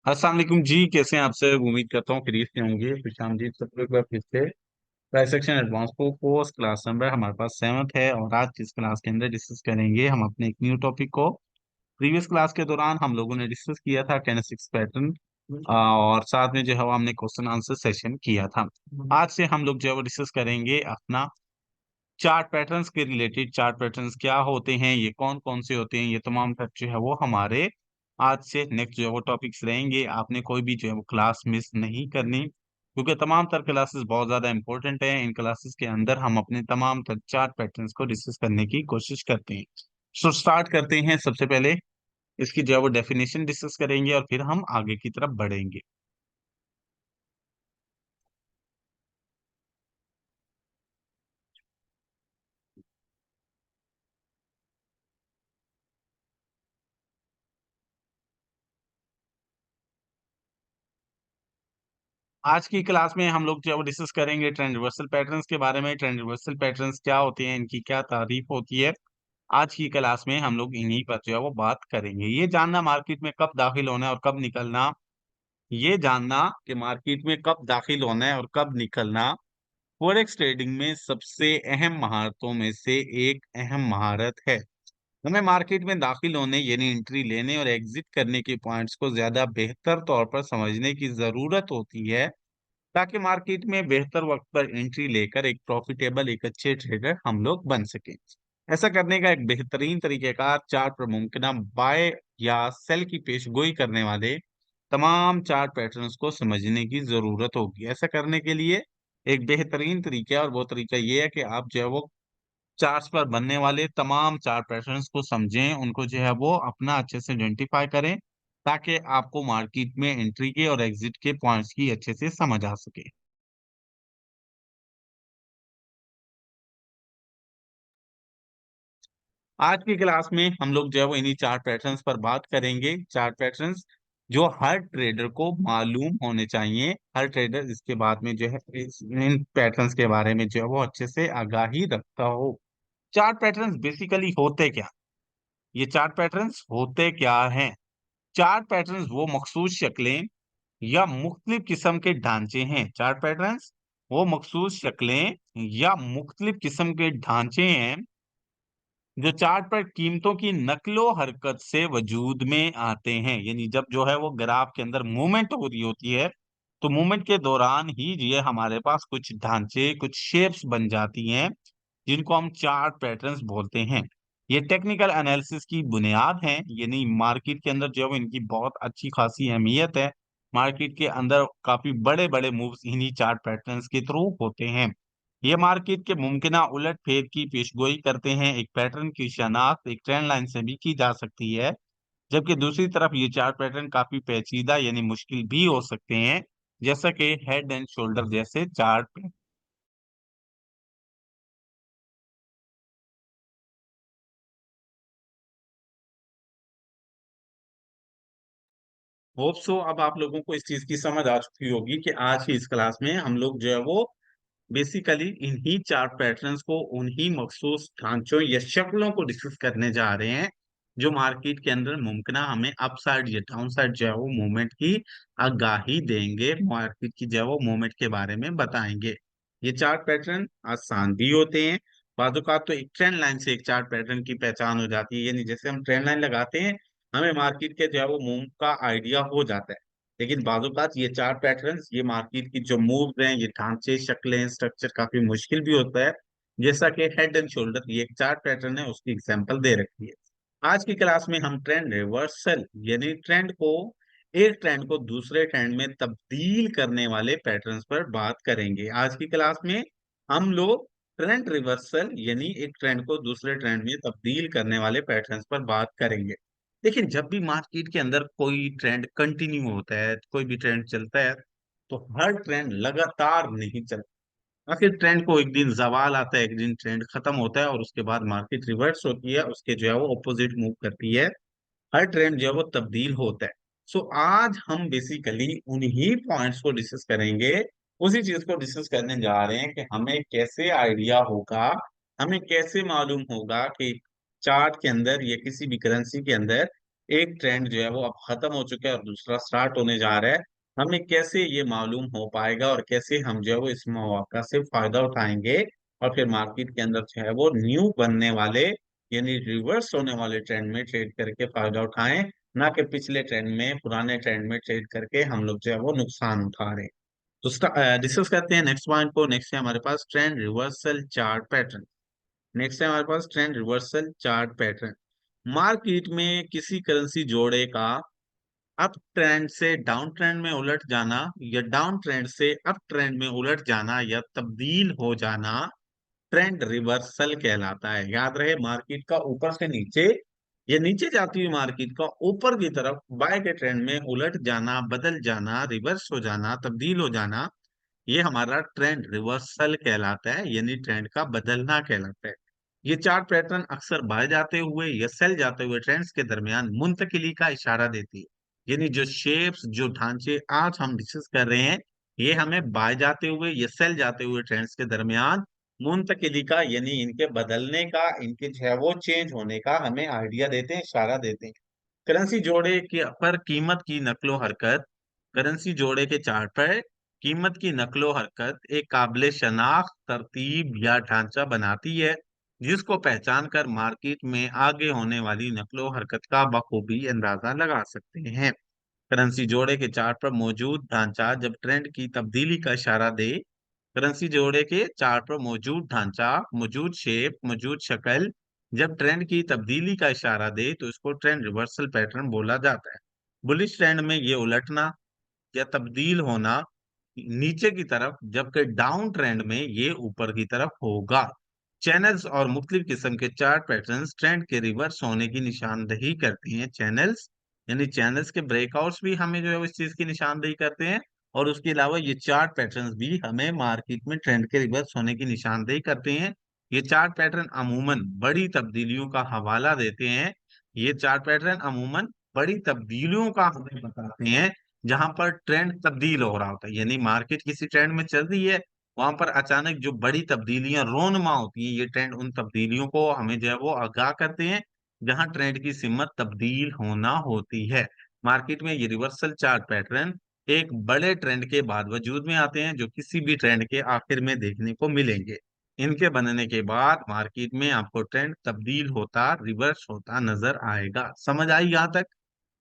अस्सलाम वालेकुम जी। कैसे हैं आप सब? उम्मीद करता हूँ फ्री से होंगे। खुशाम जी सबको एक बार फिर से प्राइस सेक्शन एडवांस को कोर्स क्लास नंबर हमारे पास 7th है और आज की इस क्लास के अंदर डिस्कस करेंगे हम अपने एक न्यू टॉपिक को। प्रीवियस क्लास के दौरान हम लोगों ने डिस्कस किया था 10 6 पैटर्न और साथ में जो है वो हमने क्वेश्चन आंसर सेशन किया था। आज से हम लोग जो है वो डिस्कस करेंगे अपना चार्ट पैटर्न्स के रिलेटेड। चार्ट पैटर्न्स क्या होते हैं, ये कौन कौन से होते हैं, ये तमाम तक जो है वो हमारे आज से नेक्स्ट जो है वो टॉपिक्स रहेंगे। आपने कोई भी जो है वो क्लास मिस नहीं करनी क्योंकि तमाम तर क्लासेस बहुत ज्यादा इंपॉर्टेंट है। इन क्लासेस के अंदर हम अपने तमाम तर चार्ट पैटर्न्स को डिस्कस करने की कोशिश करते हैं। सो स्टार्ट करते हैं। सबसे पहले इसकी जो है वो डेफिनेशन डिस्कस करेंगे और फिर हम आगे की तरफ बढ़ेंगे। आज की क्लास में हम लोग जो है वो डिस्कस करेंगे ट्रेंड रिवर्सल पैटर्न्स के बारे में। ट्रेंड रिवर्सल पैटर्न्स क्या होते हैं, इनकी क्या तारीफ होती है, आज की क्लास में हम लोग इन्हीं पर जो है वो बात करेंगे। ये जानना मार्केट में कब दाखिल होना है और कब निकलना, ये जानना कि मार्केट में कब दाखिल होना है और कब निकलना फॉरेक्स ट्रेडिंग में सबसे अहम महारतों में से एक अहम महारत है। हमें मार्केट में दाखिल होने यानी एंट्री लेने और एग्जिट करने के पॉइंट्स को ज्यादा बेहतर तौर पर समझने की जरूरत होती है ताकि मार्केट में बेहतर वक्त पर एंट्री लेकर एक प्रॉफिटेबल एक अच्छे ट्रेडर हम लोग बन सके। ऐसा करने का एक बेहतरीन तरीकेकार चार्ट पर मुमकिन बाय या सेल की पेशगोई करने वाले तमाम चार्ट पैटर्न्स को समझने की जरूरत होगी। ऐसा करने के लिए एक बेहतरीन तरीका और वो तरीका ये है कि आप जो है वो चार्ट्स पर बनने वाले तमाम चार्ट पैटर्न्स को समझें, उनको जो है वो अपना अच्छे से आइडेंटिफाई करें ताकि आपको मार्केट में एंट्री के और एग्जिट के पॉइंट्स की अच्छे से समझ आ सके। आज की क्लास में हम लोग जो है वो इन्हीं चार्ट पैटर्न्स पर बात करेंगे। चार्ट पैटर्न्स जो हर ट्रेडर को मालूम होने चाहिए। हर ट्रेडर इसके बाद में जो है इन पैटर्न्स के बारे में जो है वो अच्छे से आगाही रखता हो। चार्ट पैटर्न्स बेसिकली होते क्या, ये चार्ट पैटर्न्स होते क्या हैं? चार्ट पैटर्न्स वो मखसूस शक्लें या मुख्तलिफ किस्म के ढांचे हैं। चार्ट पैटर्न्स वो मखसूस शक्लें या मुख्तलिफ किस्म के ढांचे हैं जो चार्ट पर कीमतों की नकलो हरकत से वजूद में आते हैं। यानी जब जो है वो ग्राफ के अंदर मूवमेंट हो रही होती है तो मूवमेंट के दौरान ही ये हमारे पास कुछ ढांचे कुछ शेप्स बन जाती हैं जिनको हम चार्ट पैटर्न्स बोलते हैं। ये टेक्निकल एनालिसिस की बुनियाद है, यानी मार्केट के अंदर जो है वो इनकी बहुत अच्छी खासी अहमियत है। मार्केट के अंदर काफी बड़े बड़े मूव्स इन्हीं चार्ट पैटर्न्स के थ्रू होते हैं। ये मार्केट के मुमकिना उलट फेर की पेशगोई करते हैं। एक पैटर्न की शनाख्त एक ट्रेंड लाइन से भी की जा सकती है, जबकि दूसरी तरफ ये चार्ट पैटर्न काफी पेचीदा यानी मुश्किल भी हो सकते हैं, जैसा कि हेड एंड शोल्डर जैसे चार्ट। होप सो अब आप लोगों को इस चीज की समझ आ चुकी होगी कि आज की इस क्लास में हम लोग जो है वो बेसिकली इन्हीं चार्ट पैटर्न्स को उन्हीं मखसूस ढांचों या शक्लों को डिस्कस करने जा रहे हैं जो मार्केट के अंदर मुमकिन हमें अपसाइड या डाउन साइड जो है वो मूवमेंट की आगाही देंगे, मार्केट की जो है वो मूवमेंट के बारे में बताएंगे। ये चार्ट पैटर्न आसान भी होते हैं। बाजुकात तो एक ट्रेंड लाइन से एक चार्ट पैटर्न की पहचान हो जाती है, यानी जैसे हम ट्रेंड लाइन लगाते हैं हमें मार्केट के जो है वो मूव का आइडिया हो जाता है। लेकिन बाजूकात ये चार पैटर्न्स ये मार्केट की जो मूव हैं ये ढांचे शक्लें स्ट्रक्चर काफी मुश्किल भी होता है। जैसा कि हेड एंड शोल्डर ये एक चार्ट पैटर्न है, उसकी एग्जांपल दे रखी है। आज की क्लास में हम ट्रेंड रिवर्सल यानी ट्रेंड को एक ट्रेंड को दूसरे ट्रेंड में तब्दील करने वाले पैटर्न्स पर बात करेंगे। आज की क्लास में हम लोग ट्रेंड रिवर्सल यानी एक ट्रेंड को दूसरे ट्रेंड में तब्दील करने वाले पैटर्न्स पर बात करेंगे। लेकिन जब भी मार्केट के अंदर कोई ट्रेंड कंटिन्यू होता है, कोई भी ट्रेंड चलता है, तो हर ट्रेंड लगातार नहीं चलता। आखिर ट्रेंड को एक दिन जवाल आता है, एक दिन ट्रेंड खत्म होता है और उसके बाद मार्केट रिवर्स होती है, उसके जो है वो ऑपोजिट मूव करती है। हर ट्रेंड जो है वो तब्दील होता है। सो आज हम बेसिकली उन्हीं पॉइंट्स को डिस्कस करेंगे, उसी चीज को डिस्कस करने जा रहे हैं कि हमें कैसे आइडिया होगा, हमें कैसे मालूम होगा कि चार्ट के अंदर या किसी भी करेंसी के अंदर एक ट्रेंड जो है वो अब खत्म हो चुका है और दूसरा स्टार्ट होने जा रहा है। हमें कैसे ये मालूम हो पाएगा और कैसे हम जो है वो इस मौका से फायदा उठाएंगे और फिर मार्केट के अंदर जो है वो न्यू बनने वाले यानी रिवर्स होने वाले ट्रेंड में ट्रेड करके फायदा उठाएं, ना कि पिछले ट्रेंड में पुराने ट्रेंड में ट्रेड करके हम लोग जो है वो नुकसान उठा रहे हैं। तो डिस्कस करते हैं नेक्स्ट पॉइंट को। नेक्स्ट है हमारे पास trend reversal chart pattern. Next है हमारे पास trend reversal chart pattern. Market में किसी करेंसी जोड़े का अप ट्रेंड से डाउन ट्रेंड में उलट जाना या डाउन ट्रेंड से अप ट्रेंड में उलट जाना या तब्दील हो जाना ट्रेंड रिवर्सल कहलाता है। याद रहे, मार्केट का ऊपर से नीचे या नीचे जाती हुई मार्केट का ऊपर की तरफ बाय के ट्रेंड में उलट जाना, बदल जाना, रिवर्स हो जाना, तब्दील हो जाना, ये हमारा ट्रेंड रिवर्सल कहलाता है, यानी ट्रेंड का बदलना कहलाता है। ये चार्ट पैटर्न अक्सर बाय जाते हुए या सेल जाते हुए ट्रेंड्स के दरमियान मुंतकिली का इशारा देती है। यानी जो शेप्स, जो ढांचे आज हम डिस्कस कर रहे हैं, ये हमें बाय जाते हुए या सेल जाते हुए ट्रेंड्स के दरमियान मुंतकिली का यानी इनके बदलने का, इनके जो है वो चेंज होने का हमें आइडिया देते हैं, इशारा देते हैं। करेंसी जोड़े के पर कीमत की नकलो हरकत। करेंसी जोड़े के चार्ट पर कीमत की नकलो हरकत एक काबिल शनाख्त तरतीब या ढांचा बनाती है, जिसको पहचान कर मार्केट में आगे होने वाली नकलो हरकत का बखूबी अंदाजा लगा सकते हैं। करेंसी जोड़े के चार्ट पर मौजूद ढांचा जब ट्रेंड की तब्दीली का इशारा दे, करेंसी जोड़े के चार्ट पर मौजूद ढांचा, मौजूद शेप, मौजूद शक्ल जब ट्रेंड की तब्दीली का इशारा दे तो इसको ट्रेंड रिवर्सल पैटर्न बोला जाता है। बुलिश ट्रेंड में ये उलटना या तब्दील होना नीचे की तरफ, जबकि डाउन ट्रेंड में ये ऊपर की तरफ होगा। चैनल्स और मुख्तलिफ किस्म के चार्ट पैटर्न्स ट्रेंड के रिवर्स होने की निशानदेही करती हैं। चैनल्स यानी चैनल्स के ब्रेकआउट्स भी हमें जो है इस चीज की निशानदेही करते हैं, और उसके अलावा ये चार्ट पैटर्न्स भी हमें मार्केट में ट्रेंड के रिवर्स होने की निशानदेही करते हैं। ये चार्ट पैटर्न अमूमन बड़ी तब्दीलियों का हवाला देते हैं। ये चार्ट पैटर्न अमूमन बड़ी तब्दीलियों का हमें बताते हैं, जहां पर ट्रेंड तब्दील हो रहा होता है। यानी मार्केट किसी ट्रेंड में चल रही है, वहां पर अचानक जो बड़ी तब्दीलियां रोनमा होती हैं, ये ट्रेंड उन तब्दीलियों को हमें जो है वो आगाह करते हैं, जहां ट्रेंड की सिमत तब्दील होना होती है। मार्केट में ये रिवर्सल चार्ट पैटर्न एक बड़े ट्रेंड के बाद वजूद में आते हैं, जो किसी भी ट्रेंड के आखिर में देखने को मिलेंगे। इनके बनने के बाद मार्केट में आपको ट्रेंड तब्दील होता, रिवर्स होता नजर आएगा। समझ आई यहाँ तक?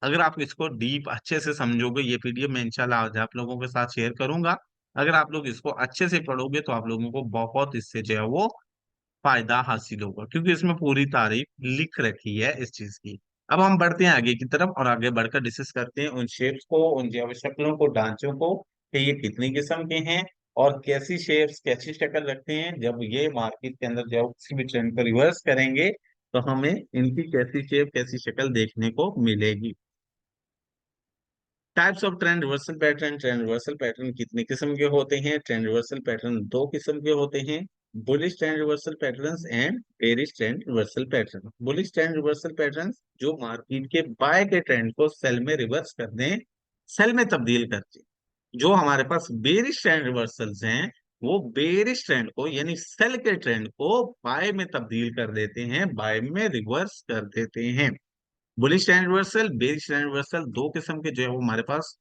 अगर आप इसको डीप अच्छे से समझोगे, ये पीडीएफ मैं इंशाल्लाह आज आप लोगों के साथ शेयर करूंगा। अगर आप लोग इसको अच्छे से पढ़ोगे तो आप लोगों को बहुत इससे जो है वो फायदा हासिल होगा, क्योंकि इसमें पूरी तारीफ लिख रखी है इस चीज की। अब हम बढ़ते हैं आगे की तरफ और आगे बढ़कर डिस्कस करते हैं उन शेप्स को, उन जो है शक्लों को, ढांचों को, कि ये कितनी किस्म के हैं और कैसी शेप्स, कैसी शक्ल रखते हैं। जब ये मार्केट के अंदर जब किसी भी ट्रेंड को रिवर्स करेंगे तो हमें इनकी कैसी शेप, कैसी शक्ल देखने को मिलेगी। Types of trend reversal pattern. Trend reversal pattern कितने किस्म के होते हैं? ट्रेंड रिवर्सल पैटर्न दो किस्म के होते हैं, bullish trend reversal patterns and bearish trend reversal pattern. Bullish trend reversal patterns जो मार्केट के बाय के ट्रेंड को सेल में रिवर्स कर दें, सेल में तब्दील करते हैं। जो हमारे पास बेरिश ट्रेंड रिवर्सल्स हैं, वो बेरिश ट्रेंड को यानी सेल के ट्रेंड को बाय में तब्दील कर देते हैं, बाय में रिवर्स कर देते हैं। Bullish trend reversal, bearish trend reversal दो किस्म के जो है वो हमारे पास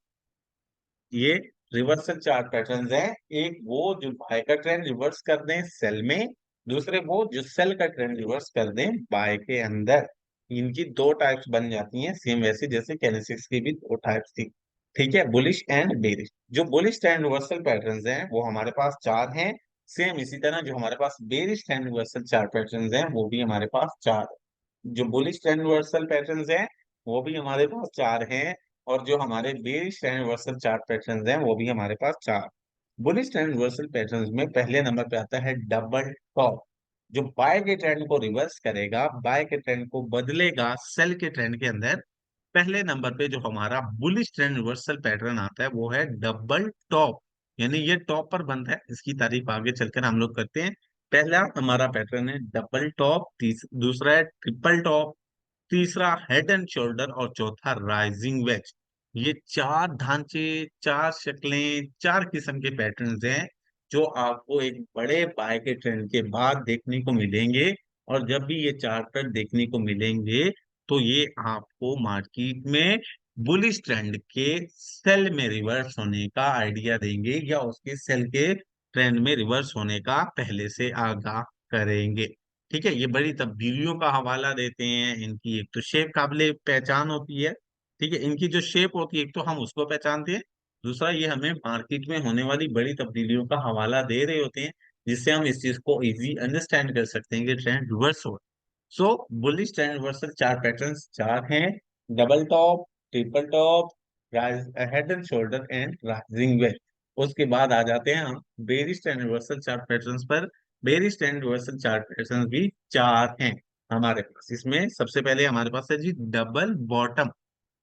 ये रिवर्सल चार्ट पैटर्न्स हैं। एक वो जो बाय का ट्रेंड रिवर्स कर दें सेल में, दूसरे वो जो सेल का ट्रेंड रिवर्स कर दें बाय के अंदर। इनकी दो टाइप्स बन जाती हैं, सेम वैसे जैसे कैनेसिक्स की भी दो टाइप्स थी। ठीक है, बुलिश एंड बेरिश। जो बुलिश ट्रेंड रिवर्सल पैटर्न्स हैं वो हमारे पास चार हैं। सेम इसी तरह जो हमारे पास bearish trend reversal chart patterns हैं वो भी हमारे पास चार है। जो बुलिश ट्रेंड रिवर्सल पैटर्न्स हैं वो भी हमारे पास चार हैं, और जो हमारे bearish trend reversal chart patterns हैं वो भी हमारे पास चार। बुलिश ट्रेंड रिवर्सल पैटर्न्स में पहले नंबर पे आता है डबल टॉप, जो बाय के ट्रेंड को रिवर्स करेगा, बाय के ट्रेंड को बदलेगा सेल के ट्रेंड के अंदर। पहले नंबर पे जो हमारा बुलिश ट्रेंड रिवर्सल पैटर्न आता है वो है डबल टॉप, यानी ये टॉप पर बंद है। इसकी तारीफ आगे चलकर हम लोग करते हैं। पहला हमारा पैटर्न है डबल टॉप, दूसरा है ट्रिपल टॉप, तीसरा हेड एंड शोल्डर और चौथा राइजिंग वेज। ये चार ढांचे, चार शक्लें, चार किस्म के पैटर्न्स हैं जो आपको एक बड़े बाय के ट्रेंड के बाद देखने को मिलेंगे। और जब भी ये चार पैटर्न देखने को मिलेंगे तो ये आपको मार्केट में बुलिश ट्रेंड के सेल में रिवर्स होने का आइडिया देंगे, या उसके सेल के ट्रेंड में रिवर्स होने का पहले से आगाह करेंगे। ठीक है, ये बड़ी तब्दीलियों का हवाला देते हैं। इनकी एक तो शेप काबिले पहचान होती है। ठीक है, इनकी जो शेप होती है, एक तो हम उसको पहचानते हैं, दूसरा ये हमें मार्केट में होने वाली बड़ी तब्दीलियों का हवाला दे रहे होते हैं, जिससे हम इस चीज को इजी अंडरस्टैंड कर सकते हैं कि ट्रेंड रिवर्स हो। सो बुलिश ट्रेंड रिवर्सल चार पैटर्न्स चार हैं: double top, triple top, head and shoulder and rising veg. उसके बाद आ जाते हैं हम बेरिश ट्रेंड रिवर्सल चार पैटर्न्स पर। बेरिश ट्रेंड रिवर्सल चार पैटर्न्स भी चार हैं हमारे पास। इसमें सबसे पहले हमारे पास है जी डबल बॉटम,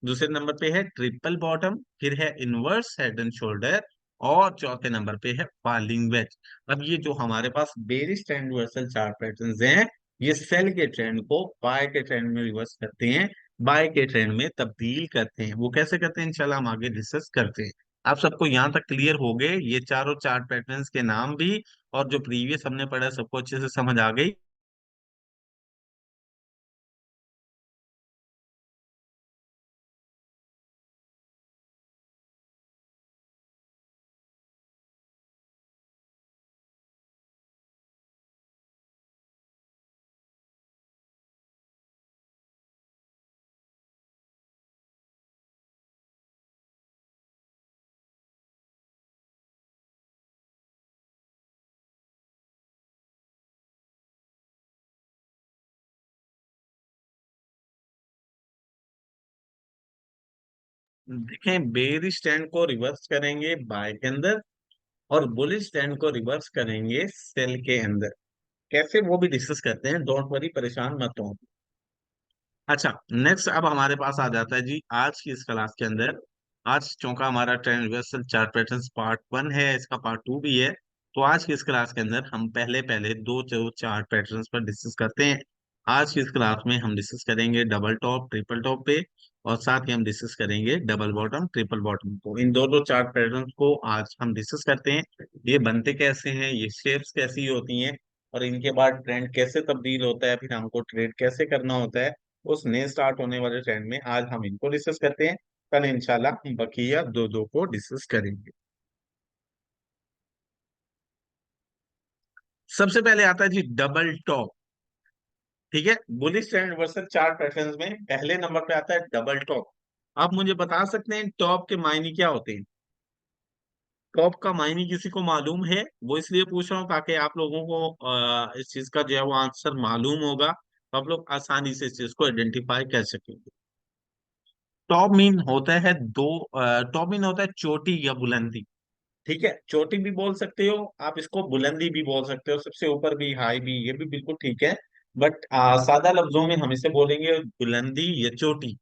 दूसरे नंबर पे है ट्रिपल बॉटम, फिर है इनवर्स हेड एंड शोल्डर, और चौथे नंबर पे है फॉलिंग वेज। अब ये जो हमारे पास बेरिश ट्रेंड रिवर्सल चार पैटर्न्स हैं, ये सेल के ट्रेंड को बाय के ट्रेंड में रिवर्स करते हैं, बाय के ट्रेंड में तब्दील करते हैं। वो कैसे करते हैं इंशाल्लाह हम आगे डिस्कस करते हैं। आप सबको यहाँ तक क्लियर हो गए ये चारों चार्ट पैटर्न्स के नाम भी, और जो प्रीवियस हमने पढ़ा सबको अच्छे से समझ आ गई। देखें, बेयर स्टैंड को रिवर्स करेंगे बाय के अंदर, और बुलिश स्टैंड को रिवर्स करेंगे सेल के अंदर। कैसे वो भी डिस्कस करते हैं, डोंट वरी, परेशान मत हो। अच्छा, नेक्स्ट अब हमारे पास आ जाता है जी आज की इस क्लास के अंदर। आज चूंकि हमारा trend reversal chart patterns part 1 है, इसका पार्ट 2 भी है। तो आज की इस क्लास के अंदर हम पहले पहले दो जो चार्ट पैटर्न्स पर डिस्कस करते हैं। आज की इस क्लास में हम डिस्कस करेंगे डबल टॉप ट्रिपल टॉप पे, और साथ ही हम डिस्कस करेंगे डबल बॉटम ट्रिपल बॉटम को। इन दोनों चार्ट पैटर्न्स को आज हम डिस्कस करते हैं। ये बनते कैसे हैं, ये शेप्स कैसी होती हैं, और इनके बाद ट्रेंड कैसे तब्दील होता है, फिर हमको ट्रेड कैसे करना होता है उस नए स्टार्ट होने वाले ट्रेंड में। आज हम इनको डिस्कस करते हैं, कल इंशाल्लाह हम बकिया दो दो को डिस्कस करेंगे। सबसे पहले आता है जी डबल टॉप। ठीक है, bullish trend versus chart patterns में पहले नंबर पे आता है डबल टॉप। आप मुझे बता सकते हैं टॉप के मायने क्या होते हैं? टॉप का मायने किसी को मालूम है? वो इसलिए पूछ रहा हूँ ताकि आप लोगों को इस चीज का जो है वो आंसर मालूम होगा, तो आप लोग आसानी से इस चीज को आइडेंटिफाई कर सकेंगे। टॉप मीन होता है दो, टॉप मीन होता है चोटी या बुलंदी। ठीक है, चोटी भी बोल सकते हो आप, इसको बुलंदी भी बोल सकते हो, सबसे ऊपर भी, हाई भी, ये भी बिल्कुल ठीक है। बट सादा लफ्जों में हम इसे बोलेंगे बुलंदी या चोटी।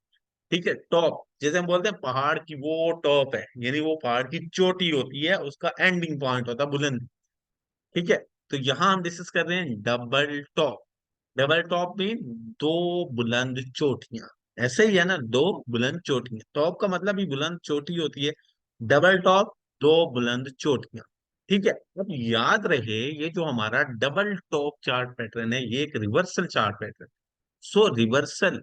ठीक है, टॉप जैसे हम बोलते हैं पहाड़ की वो टॉप है, यानी वो पहाड़ की चोटी होती है, उसका एंडिंग पॉइंट होता है बुलंदी। ठीक है, तो यहाँ हम डिस्कस कर रहे हैं डबल टॉप। डबल टॉप में दो बुलंद चोटियां, ऐसे ही है ना, दो बुलंद चोटियां, टॉप का मतलब ही बुलंद चोटी होती है। डबल टॉप, दो बुलंद चोटियां। ठीक है, अब याद रहे ये जो हमारा डबल टॉप चार्ट पैटर्न है, ये एक रिवर्सल चार्ट पैटर्न। सो रिवर्सल,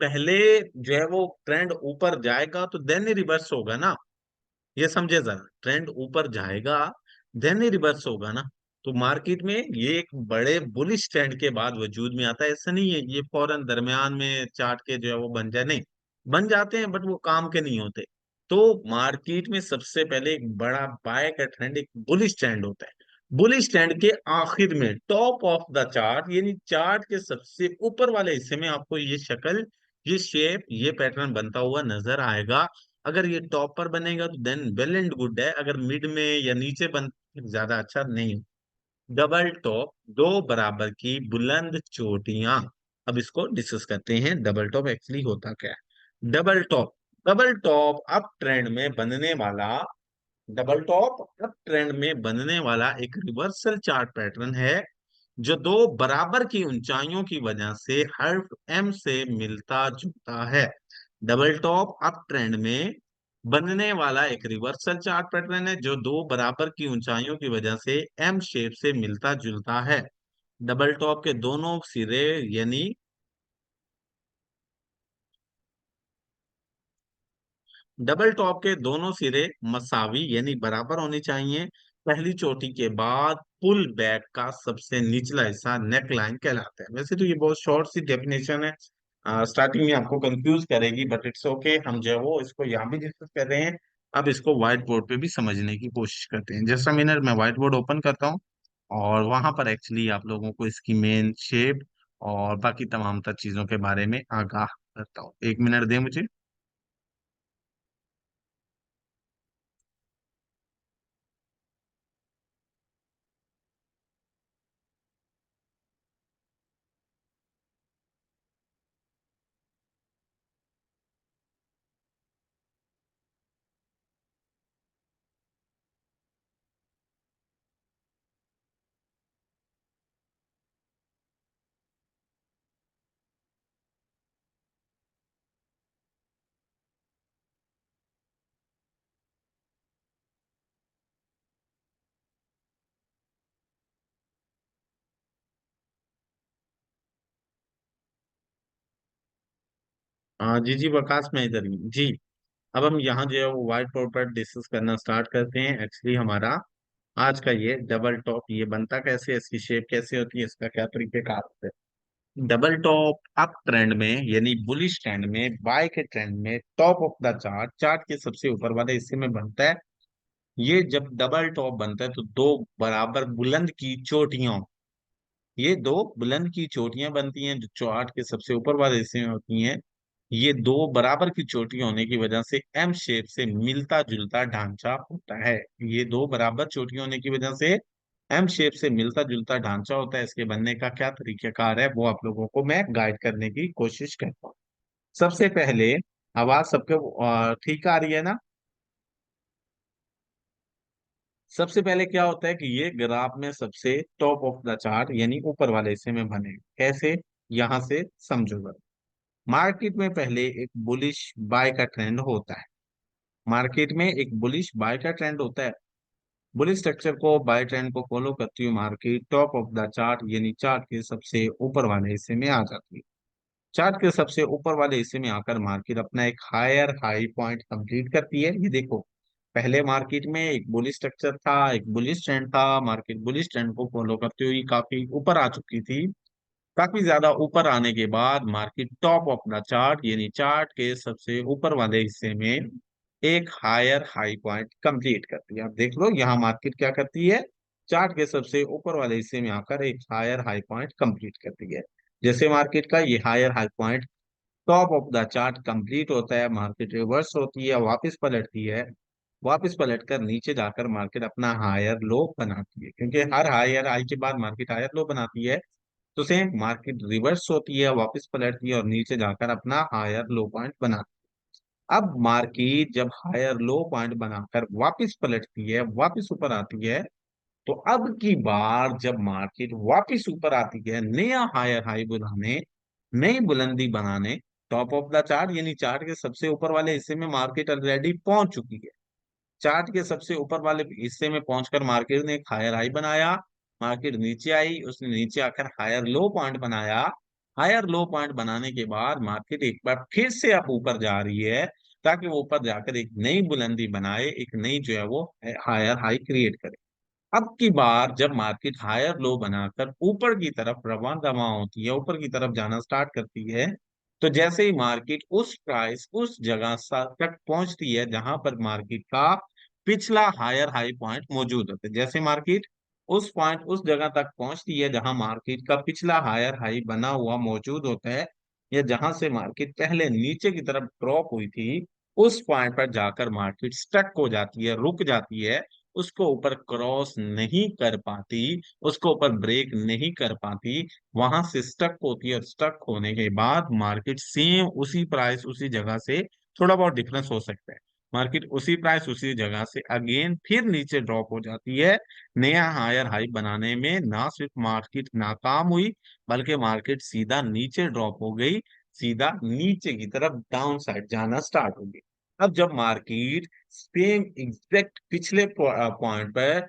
पहले जो है वो ट्रेंड ऊपर जाएगा तो देन ही रिवर्स होगा ना। ये समझे जरा, ट्रेंड ऊपर जाएगा देन ही रिवर्स होगा ना। तो मार्केट में ये एक बड़े बुलिश ट्रेंड के बाद वजूद में आता है। ऐसा नहीं है ये फौरन दरमियान में चार्ट के जो है वो बन जाए, नहीं, बन जाते हैं बट वो काम के नहीं होते। तो मार्केट में सबसे पहले एक बड़ा बाय का ट्रेंड, एक बुलिश ट्रेंड होता है। बुलिश ट्रेंड के आखिर में टॉप ऑफ द चार्ट, यानी चार्ट के सबसे ऊपर वाले हिस्से में आपको ये शक्ल, ये शेप, ये पैटर्न बनता हुआ नजर आएगा। अगर ये टॉप पर बनेगा तो देन वेल एंड गुड है, अगर मिड में या नीचे बन ज्यादा अच्छा नहीं। डबल टॉप, दो बराबर की बुलंद चोटियां। अब इसको डिस्कस करते हैं डबल टॉप एक्चुअली होता क्या है। Double top, double top up trend में बनने वाला, डबल टॉप अप ट्रेंड में बनने वाला एक रिवर्सल चार्ट पैटर्न है, जो दो बराबर की ऊंचाइयों की वजह से हर एम से मिलता जुलता है। डबल टॉप अप ट्रेंड में बनने वाला एक रिवर्सल चार्ट पैटर्न है, जो दो बराबर की ऊंचाइयों की वजह से एम शेप से मिलता जुलता है। डबल टॉप के दोनों सिरे, यानी डबल टॉप के दोनों सिरे मसावी यानी बराबर होने चाहिए। पहली चोटी के बाद पुल बैक का सबसे निचला हिस्सा नेक लाइन कहलाता है। वैसे तो ये बहुत शॉर्ट सी डेफिनेशन है, स्टार्टिंग में आपको कंफ्यूज करेगी, बट इट्स ओके। हम जो है वो इसको यहाँ भी डिस्कस कर रहे हैं। अब इसको व्हाइट बोर्ड पे भी समझने की कोशिश करते हैं। जस्ट अ मिनट, मैं व्हाइट बोर्ड ओपन करता हूँ और वहां पर एक्चुअली आप लोगों को इसकी मेन शेप और बाकी तमाम तर चीजों के बारे में आगाह करता हूँ। एक मिनट दें मुझे। जी जी वकास, मैं इधर ही हूँ। जी। अब हम यहाँ जो है वो व्हाइट बोर्ड पर डिस्कस करना स्टार्ट करते हैं। एक्चुअली हमारा आज का ये डबल टॉप ये बनता कैसे है, इसकी शेप कैसे होती है, इसका क्या तरीकेकार होता है। डबल टॉप अप ट्रेंड में यानी बुलिश ट्रेंड में, बाय के ट्रेंड में, top of the chart, chart के सबसे ऊपर वाले हिस्से में बनता है। ये जब डबल टॉप बनता है तो दो बराबर बुलंद की चोटियां, ये दो बुलंद की चोटियां बनती हैं जो चार्ट के सबसे ऊपर वाले हिस्से में होती हैं। ये दो बराबर की चोटियां होने की वजह से एम शेप से मिलता जुलता ढांचा होता है। ये दो बराबर चोटियां होने की वजह से एम शेप से मिलता जुलता ढांचा होता है। इसके बनने का क्या तरीकाकार है वो आप लोगों को मैं गाइड करने की कोशिश करता हूँ। सबसे पहले, आवाज सबके ठीक आ रही है ना? सबसे पहले क्या होता है कि ये ग्राफ में सबसे टॉप ऑफ द चार्ट यानी ऊपर वाले हिस्से में बने कैसे, यहां से समझोगा। मार्केट में पहले एक बुलिश बाय का ट्रेंड होता है। मार्केट में एक बुलिश बाय का ट्रेंड होता है। बुलिश स्ट्रक्चर को, बाय ट्रेंड को फॉलो करती हुई market top of the chart यानी चार्ट के सबसे ऊपर वाले हिस्से में आ जाती है। चार्ट के सबसे ऊपर वाले हिस्से में आकर मार्केट अपना एक हायर हाई पॉइंट कंप्लीट करती है। ये देखो, पहले मार्केट में एक बुलिश स्ट्रक्चर था, एक बुलिश ट्रेंड था, मार्केट बुलिश ट्रेंड को फॉलो करते हुए काफी ऊपर आ चुकी थी। काफी ज्यादा ऊपर आने के बाद market top of the chart यानी चार्ट के सबसे ऊपर वाले हिस्से में एक हायर हाई पॉइंट कंप्लीट करती है। आप देख लो यहाँ मार्केट क्या करती है, चार्ट के सबसे ऊपर वाले हिस्से में आकर एक हायर हाई पॉइंट कंप्लीट करती है। जैसे मार्केट का ये higher high point top of the chart complete होता है, मार्केट रिवर्स होती है, वापस पलटती है। वापस पलटकर नीचे जाकर मार्केट अपना हायर लो बनाती है, क्योंकि हर हायर हाई के बाद मार्केट हायर लो बनाती है। तो सेम मार्केट रिवर्स होती है, वापस पलटती है और नीचे जाकर अपना हायर लो पॉइंट बनाती है। अब मार्केट जब हायर लो पॉइंट बनाकर वापस पलटती है, वापस ऊपर आती है, तो अब की बार जब मार्केट वापस ऊपर आती है नया हायर हाई बनाने, नई बुलंदी बनाने, टॉप ऑफ द चार्ट यानी चार्ट के सबसे ऊपर वाले हिस्से में मार्केट ऑलरेडी पहुंच चुकी है। चार्ट के सबसे ऊपर वाले हिस्से में पहुंचकर मार्केट ने एक हायर हाई बनाया। मार्केट नीचे आई, उसने नीचे आकर हायर लो पॉइंट बनाया। हायर लो पॉइंट बनाने के बाद मार्केट एक बार फिर से अब ऊपर जा रही है, ताकि वो ऊपर जाकर एक नई बुलंदी बनाए, एक नई जो है वो हायर हाई क्रिएट करे। अब की बार जब मार्केट हायर लो बनाकर ऊपर की तरफ रवा दवा होती है, ऊपर की तरफ जाना स्टार्ट करती है, तो जैसे ही मार्केट उस प्राइस उस जगह तक पहुंचती है जहां पर मार्केट का पिछला हायर हाई पॉइंट मौजूद होता है, जैसे मार्केट उस पॉइंट उस जगह तक पहुंचती है जहां मार्केट का पिछला हायर हाई बना हुआ मौजूद होता है, या जहां से मार्केट पहले नीचे की तरफ ड्रॉप हुई थी, उस पॉइंट पर जाकर मार्केट स्टक हो जाती है, रुक जाती है, उसको ऊपर क्रॉस नहीं कर पाती, उसको ऊपर ब्रेक नहीं कर पाती, वहां से स्टक होती है। और स्टक होने के बाद मार्केट सेम उसी प्राइस उसी जगह से, थोड़ा बहुत डिफरेंस हो सकता है, मार्केट उसी प्राइस उसी जगह से अगेन फिर नीचे ड्रॉप हो जाती है। नया हायर हाई बनाने में ना सिर्फ मार्केट नाकाम हुई, बल्कि मार्केट सीधा नीचे ड्रॉप हो गई, सीधा नीचे की तरफ डाउन साइड जाना स्टार्ट हो गई। अब जब मार्केट सेम एग्जैक्ट पिछले पॉइंट पर,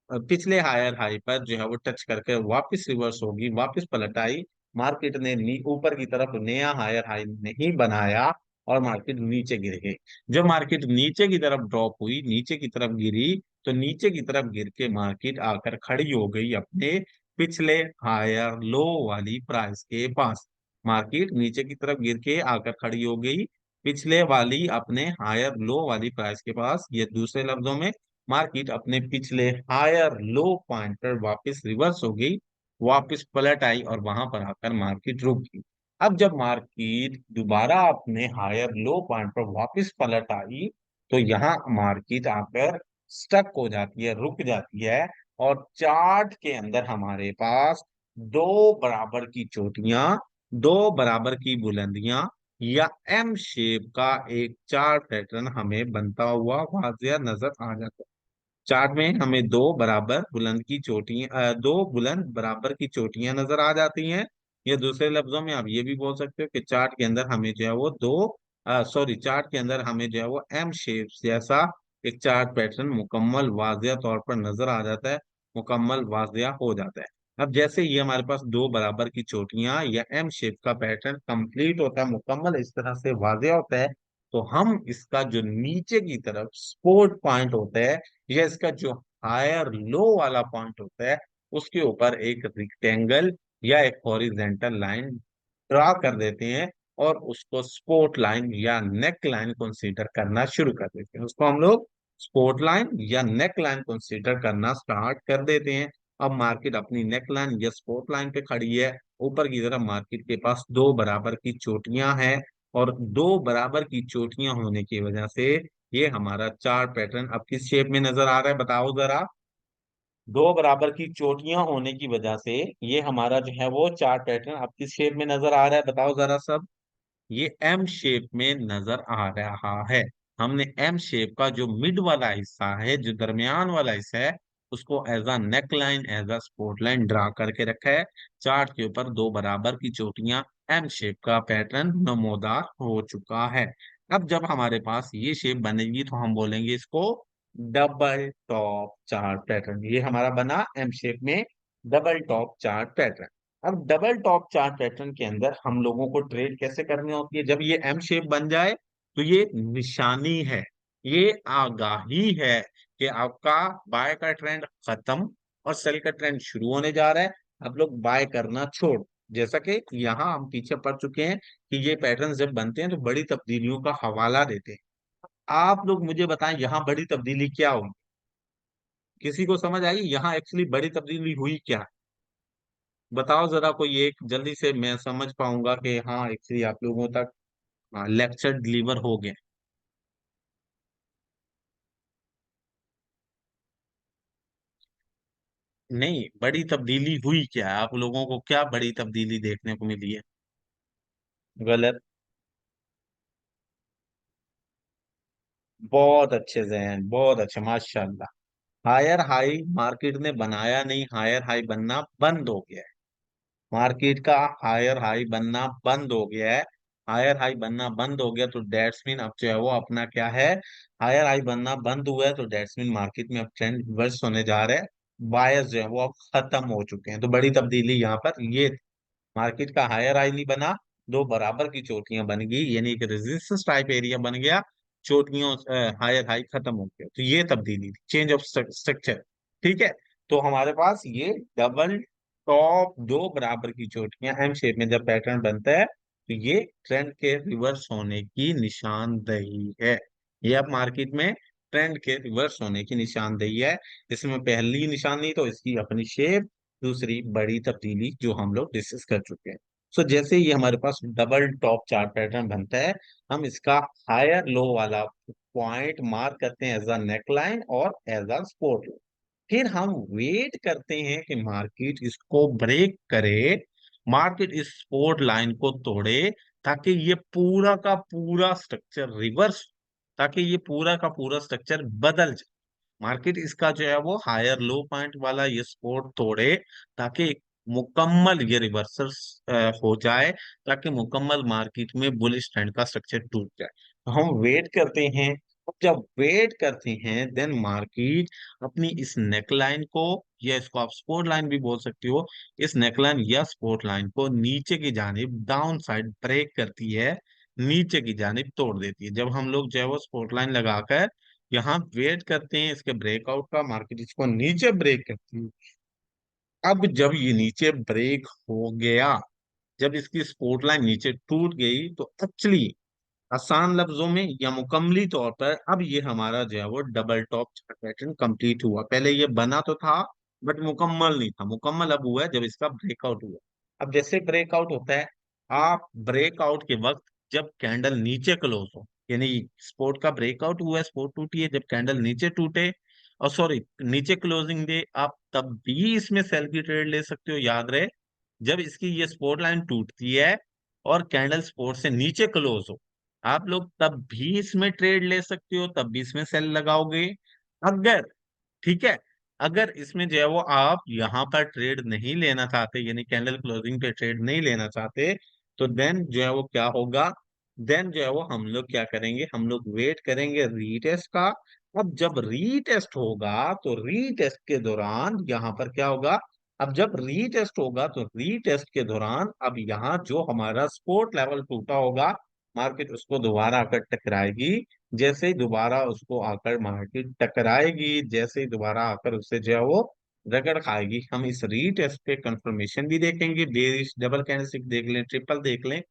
पिछले हायर हाई पर जो है वो टच करके वापस रिवर्स होगी, वापस पलट आई, मार्केट ने ऊपर की तरफ नया हायर हाई नहीं बनाया, और मार्केट नीचे गिर गई। जब मार्केट नीचे की तरफ ड्रॉप हुई, नीचे की तरफ गिरी, तो नीचे की तरफ गिर के मार्केट आकर खड़ी हो गई अपने पिछले हायर लो वाली प्राइस के पास। मार्केट नीचे की तरफ गिर के आकर खड़ी हो गई पिछले वाली अपने हायर लो वाली प्राइस के पास। ये दूसरे लफ्जों में मार्केट अपने पिछले हायर लो पॉइंट पर वापस रिवर्स हो गई, वापस पलट आई और वहां पर आकर मार्केट रुक गई। अब जब मार्केट दोबारा अपने हायर लो पॉइंट पर वापस पलट आई, तो यहाँ मार्केट आकर स्टक हो जाती है, रुक जाती है। और चार्ट के अंदर हमारे पास दो बराबर की चोटियां, दो बराबर की बुलंदियां या एम शेप का एक चार्ट पैटर्न हमें बनता हुआ वाजिया नजर आ जाता है। चार्ट में हमें दो बराबर बुलंद की चोटियां, दो बुलंद बराबर की चोटियां नजर आ जाती हैं। या दूसरे लफ्जों में आप ये भी बोल सकते हो कि चार्ट के अंदर हमें जो है वो चार्ट के अंदर हमें जो है वो एम शेप जैसा एक चार्ट पैटर्न मुकम्मल वाजिया तौर पर नजर आ जाता है, मुकम्मल वाजिया हो जाता है। अब जैसे ये हमारे पास दो बराबर की चोटियां या एम शेप का पैटर्न कंप्लीट होता है, मुकम्मल इस तरह से वाजिया होता है, तो हम इसका जो नीचे की तरफ सपोर्ट पॉइंट होता है या इसका जो हायर लो वाला पॉइंट होता है, उसके ऊपर एक रिक्टेंगल या एक हॉरिजेंटल लाइन ड्रा कर देते हैं और उसको स्पोर्ट लाइन या नेक लाइन कंसीडर करना शुरू कर देते हैं। उसको हम लोग स्पोर्ट लाइन या नेक लाइन कंसीडर करना स्टार्ट कर देते हैं। अब मार्केट अपनी नेक लाइन या स्पोर्ट लाइन पे खड़ी है, ऊपर की तरफ मार्केट के पास दो बराबर की चोटियां हैं, और दो बराबर की चोटियां होने की वजह से ये हमारा चार्ट पैटर्न अब किस शेप में नजर आ रहा है, बताओ जरा। दो बराबर की चोटियां होने की वजह से ये हमारा जो है वो चार्ट पैटर्न अब किस शेप में नजर आ रहा है, बताओ जरा सब। ये एम शेप में नजर आ रहा है। हमने एम शेप का जो मिड वाला हिस्सा है, जो दरमियान वाला हिस्सा है, उसको as a neck line, as a support line draw करके रखा है। चार्ट के ऊपर दो बराबर की चोटियां, एम शेप का पैटर्न नमोदार हो चुका है। अब जब हमारे पास ये शेप बनेगी तो हम बोलेंगे इसको डबल टॉप चार्ट पैटर्न। ये हमारा बना एम शेप में डबल टॉप चार्ट पैटर्न। अब डबल टॉप चार्ट पैटर्न के अंदर हम लोगों को ट्रेड कैसे करनी होती है, जब ये एम शेप बन जाए तो ये निशानी है, ये आगाही है कि आपका बाय का ट्रेंड खत्म और सेल का ट्रेंड शुरू होने जा रहा है। आप लोग बाय करना छोड़, जैसा कि यहाँ हम पीछे पड़ चुके हैं कि ये पैटर्न जब बनते हैं तो बड़ी तब्दीलियों का हवाला देते हैं। आप लोग मुझे बताएं यहाँ बड़ी तब्दीली क्या हुई, किसी को समझ आई यहाँ एक्चुअली बड़ी तब्दीली हुई क्या? बताओ जरा कोई एक, जल्दी से मैं समझ पाऊंगा कि हाँ एक्चुअली आप लोगों तक लेक्चर डिलीवर हो गया। नहीं, बड़ी तब्दीली हुई क्या है? आप लोगों को क्या बड़ी तब्दीली देखने को मिली है? गलत। बहुत अच्छे जहन, बहुत अच्छे, माशाल्लाह। हायर हाई मार्केट ने बनाया नहीं, हायर हाई बनना बंद हो गया है। मार्केट का हायर हाई बनना बंद हो गया है। हायर हाई बनना बंद हो गया तो डेट्स मीन अब जो है वो अपना क्या है, हायर हाई बनना बंद हुआ है, तो डेट्स मीन मार्केट में अब ट्रेंड रिवर्स होने जा रहा है। बायस जो है वो अब खत्म हो चुके हैं। तो बड़ी तब्दीली यहाँ पर ये, मार्केट का हायर हाई नहीं बना, दो बराबर की चोटियां बन गई, यानी कि रेजिस्टेंस टाइप एरिया बन गया, चोटियों हायर हाई खत्म हो गया। तो ये तब्दीली थी, चेंज ऑफ स्ट्रक्चर। ठीक है। तो हमारे पास ये डबल टॉप दो बराबर की चोटियां एम शेप में जब पैटर्न बनता है, तो ये ट्रेंड के रिवर्स होने की निशानदेही है। ये अब मार्केट में ट्रेंड के रिवर्स होने की निशानदेही है। इसमें पहली निशानी तो इसकी अपनी शेप, दूसरी बड़ी तब्दीली जो हम लोग डिस्कस कर चुके हैं। सो जैसे ये हमारे पास डबल टॉप चार्ट पैटर्न बनता है, हम इसका हायर लो वाला पॉइंट मार्क करते हैं एज अ नेक लाइन और एज अ सपोर्ट लाइन। फिर हम वेट करते हैं कि मार्केट इसको ब्रेक करे, मार्केट इस सपोर्ट लाइन को तोड़े, ताकि ये पूरा का पूरा स्ट्रक्चर रिवर्स, ताकि ये पूरा का पूरा स्ट्रक्चर बदल जाए। मार्केट इसका जो है वो हायर लो पॉइंट वाला ये सपोर्ट तोड़े, ताकि मुकम्मल ये रिवर्सल हो जाए, ताकि मुकम्मल मार्केट में बुलिश ट्रेंड का स्ट्रक्चर टूट जाए। तो हम वेट करते हैं। अब जब वेट करते हैं देन मार्केट अपनी इस नेकलाइन को, या इसको आप सपोर्ट लाइन भी बोल सकते हो, इस नेकलाइन या सपोर्ट लाइन को नीचे की जानिब डाउन साइड ब्रेक करती है। नीचे की जानिब तोड़ देती है। जब हम लोग जो है वो स्पॉट लाइन लगाकर यहाँ वेट करते हैं इसके ब्रेकआउट का, मार्केट इसको नीचे ब्रेक करती है। अब जब ये नीचे ब्रेक हो गया, जब इसकी स्पॉट लाइन नीचे टूट गई, तो एक्चुअली आसान लफ्जों में या मुकम्मली तौर पर अब ये हमारा जो है वो double top chart pattern complete हुआ। पहले ये बना तो था बट मुकम्मल नहीं था, मुकम्मल अब हुआ है जब इसका ब्रेकआउट हुआ। अब जैसे ब्रेकआउट होता है, आप ब्रेकआउट के वक्त जब कैंडल नीचे क्लोज हो, यानी स्पोर्ट का ब्रेकआउट हुआ है, स्पोर्ट टूटी है, जब कैंडल नीचे टूटे और सॉरी नीचे क्लोजिंग दे, आप तब भी इसमें सेल की ट्रेड ले सकते हो। याद रहे, जब इसकी ये सपोर्ट लाइन टूटती है और कैंडल सपोर्ट से नीचे क्लोज हो, आप लोग तब भी इसमें ट्रेड ले सकते हो, तब भी इसमें सेल लगाओगे। अगर, ठीक है, अगर इसमें जो है वो आप यहाँ पर ट्रेड नहीं लेना चाहते, यानी कैंडल क्लोजिंग पे ट्रेड नहीं लेना चाहते, तो देन जो है वो क्या होगा, देन जो है वो हम लोग क्या करेंगे, हम लोग वेट करेंगे रीटेस्ट का। अब जब रीटेस्ट होगा तो रीटेस्ट के दौरान यहाँ पर क्या होगा, अब जब रीटेस्ट होगा तो रीटेस्ट के दौरान अब यहाँ जो हमारा सपोर्ट लेवल टूटा होगा, मार्केट उसको दोबारा आकर टकराएगी। जैसे ही दोबारा उसको आकर मार्केट टकराएगी, जैसे ही दोबारा आकर उससे जो है वो रगड़ खाएगी, हम इस रीटेस्ट पे कंफर्मेशन भी देखेंगे, बेरिश डबल कैंडलस्टिक देख लें, ट्रिपल देख लें,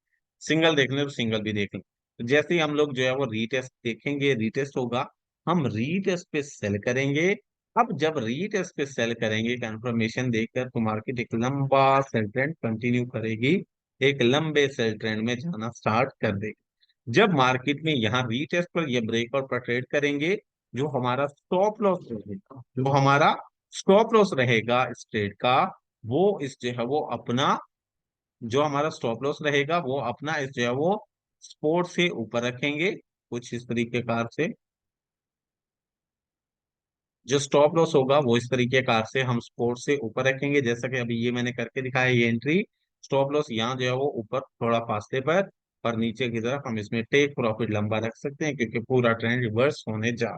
सिंगल देख लें तो सिंगल भी देख लें। तो जैसे ही हम लोग जो है वो रीटेस्ट देखेंगे, रीटेस्ट होगा, हम रीटेस्ट पे सेल करेंगे। अब जब रीटेस्ट पे सेल करेंगे कंफर्मेशन देखकर, तो मार्केट एक लंबा सेल ट्रेंड कंटिन्यू करेगी, एक लंबे सेल ट्रेंड में जाना स्टार्ट कर देगी। जब मार्केट में यहाँ रीटेस्ट पर ये ब्रेकआउट पर ट्रेड करेंगे, जो हमारा स्टॉप लॉस रहेगा, जो हमारा स्टॉप लॉस रहेगा इस ट्रेड का, वो इस जो है वो अपना, जो हमारा स्टॉप लॉस रहेगा वो अपना इस जो है वो सपोर्ट से ऊपर रखेंगे, कुछ इस तरीके कार से। जो स्टॉप लॉस होगा वो इस तरीके कार से हम सपोर्ट से ऊपर रखेंगे, जैसा कि अभी ये मैंने करके दिखाया, ये एंट्री स्टॉप लॉस यहाँ जो है वो ऊपर थोड़ा फासले पर नीचे की तरफ हम इसमें टेक प्रॉफिट लंबा रख सकते हैं, क्योंकि पूरा ट्रेंड रिवर्स होने जा।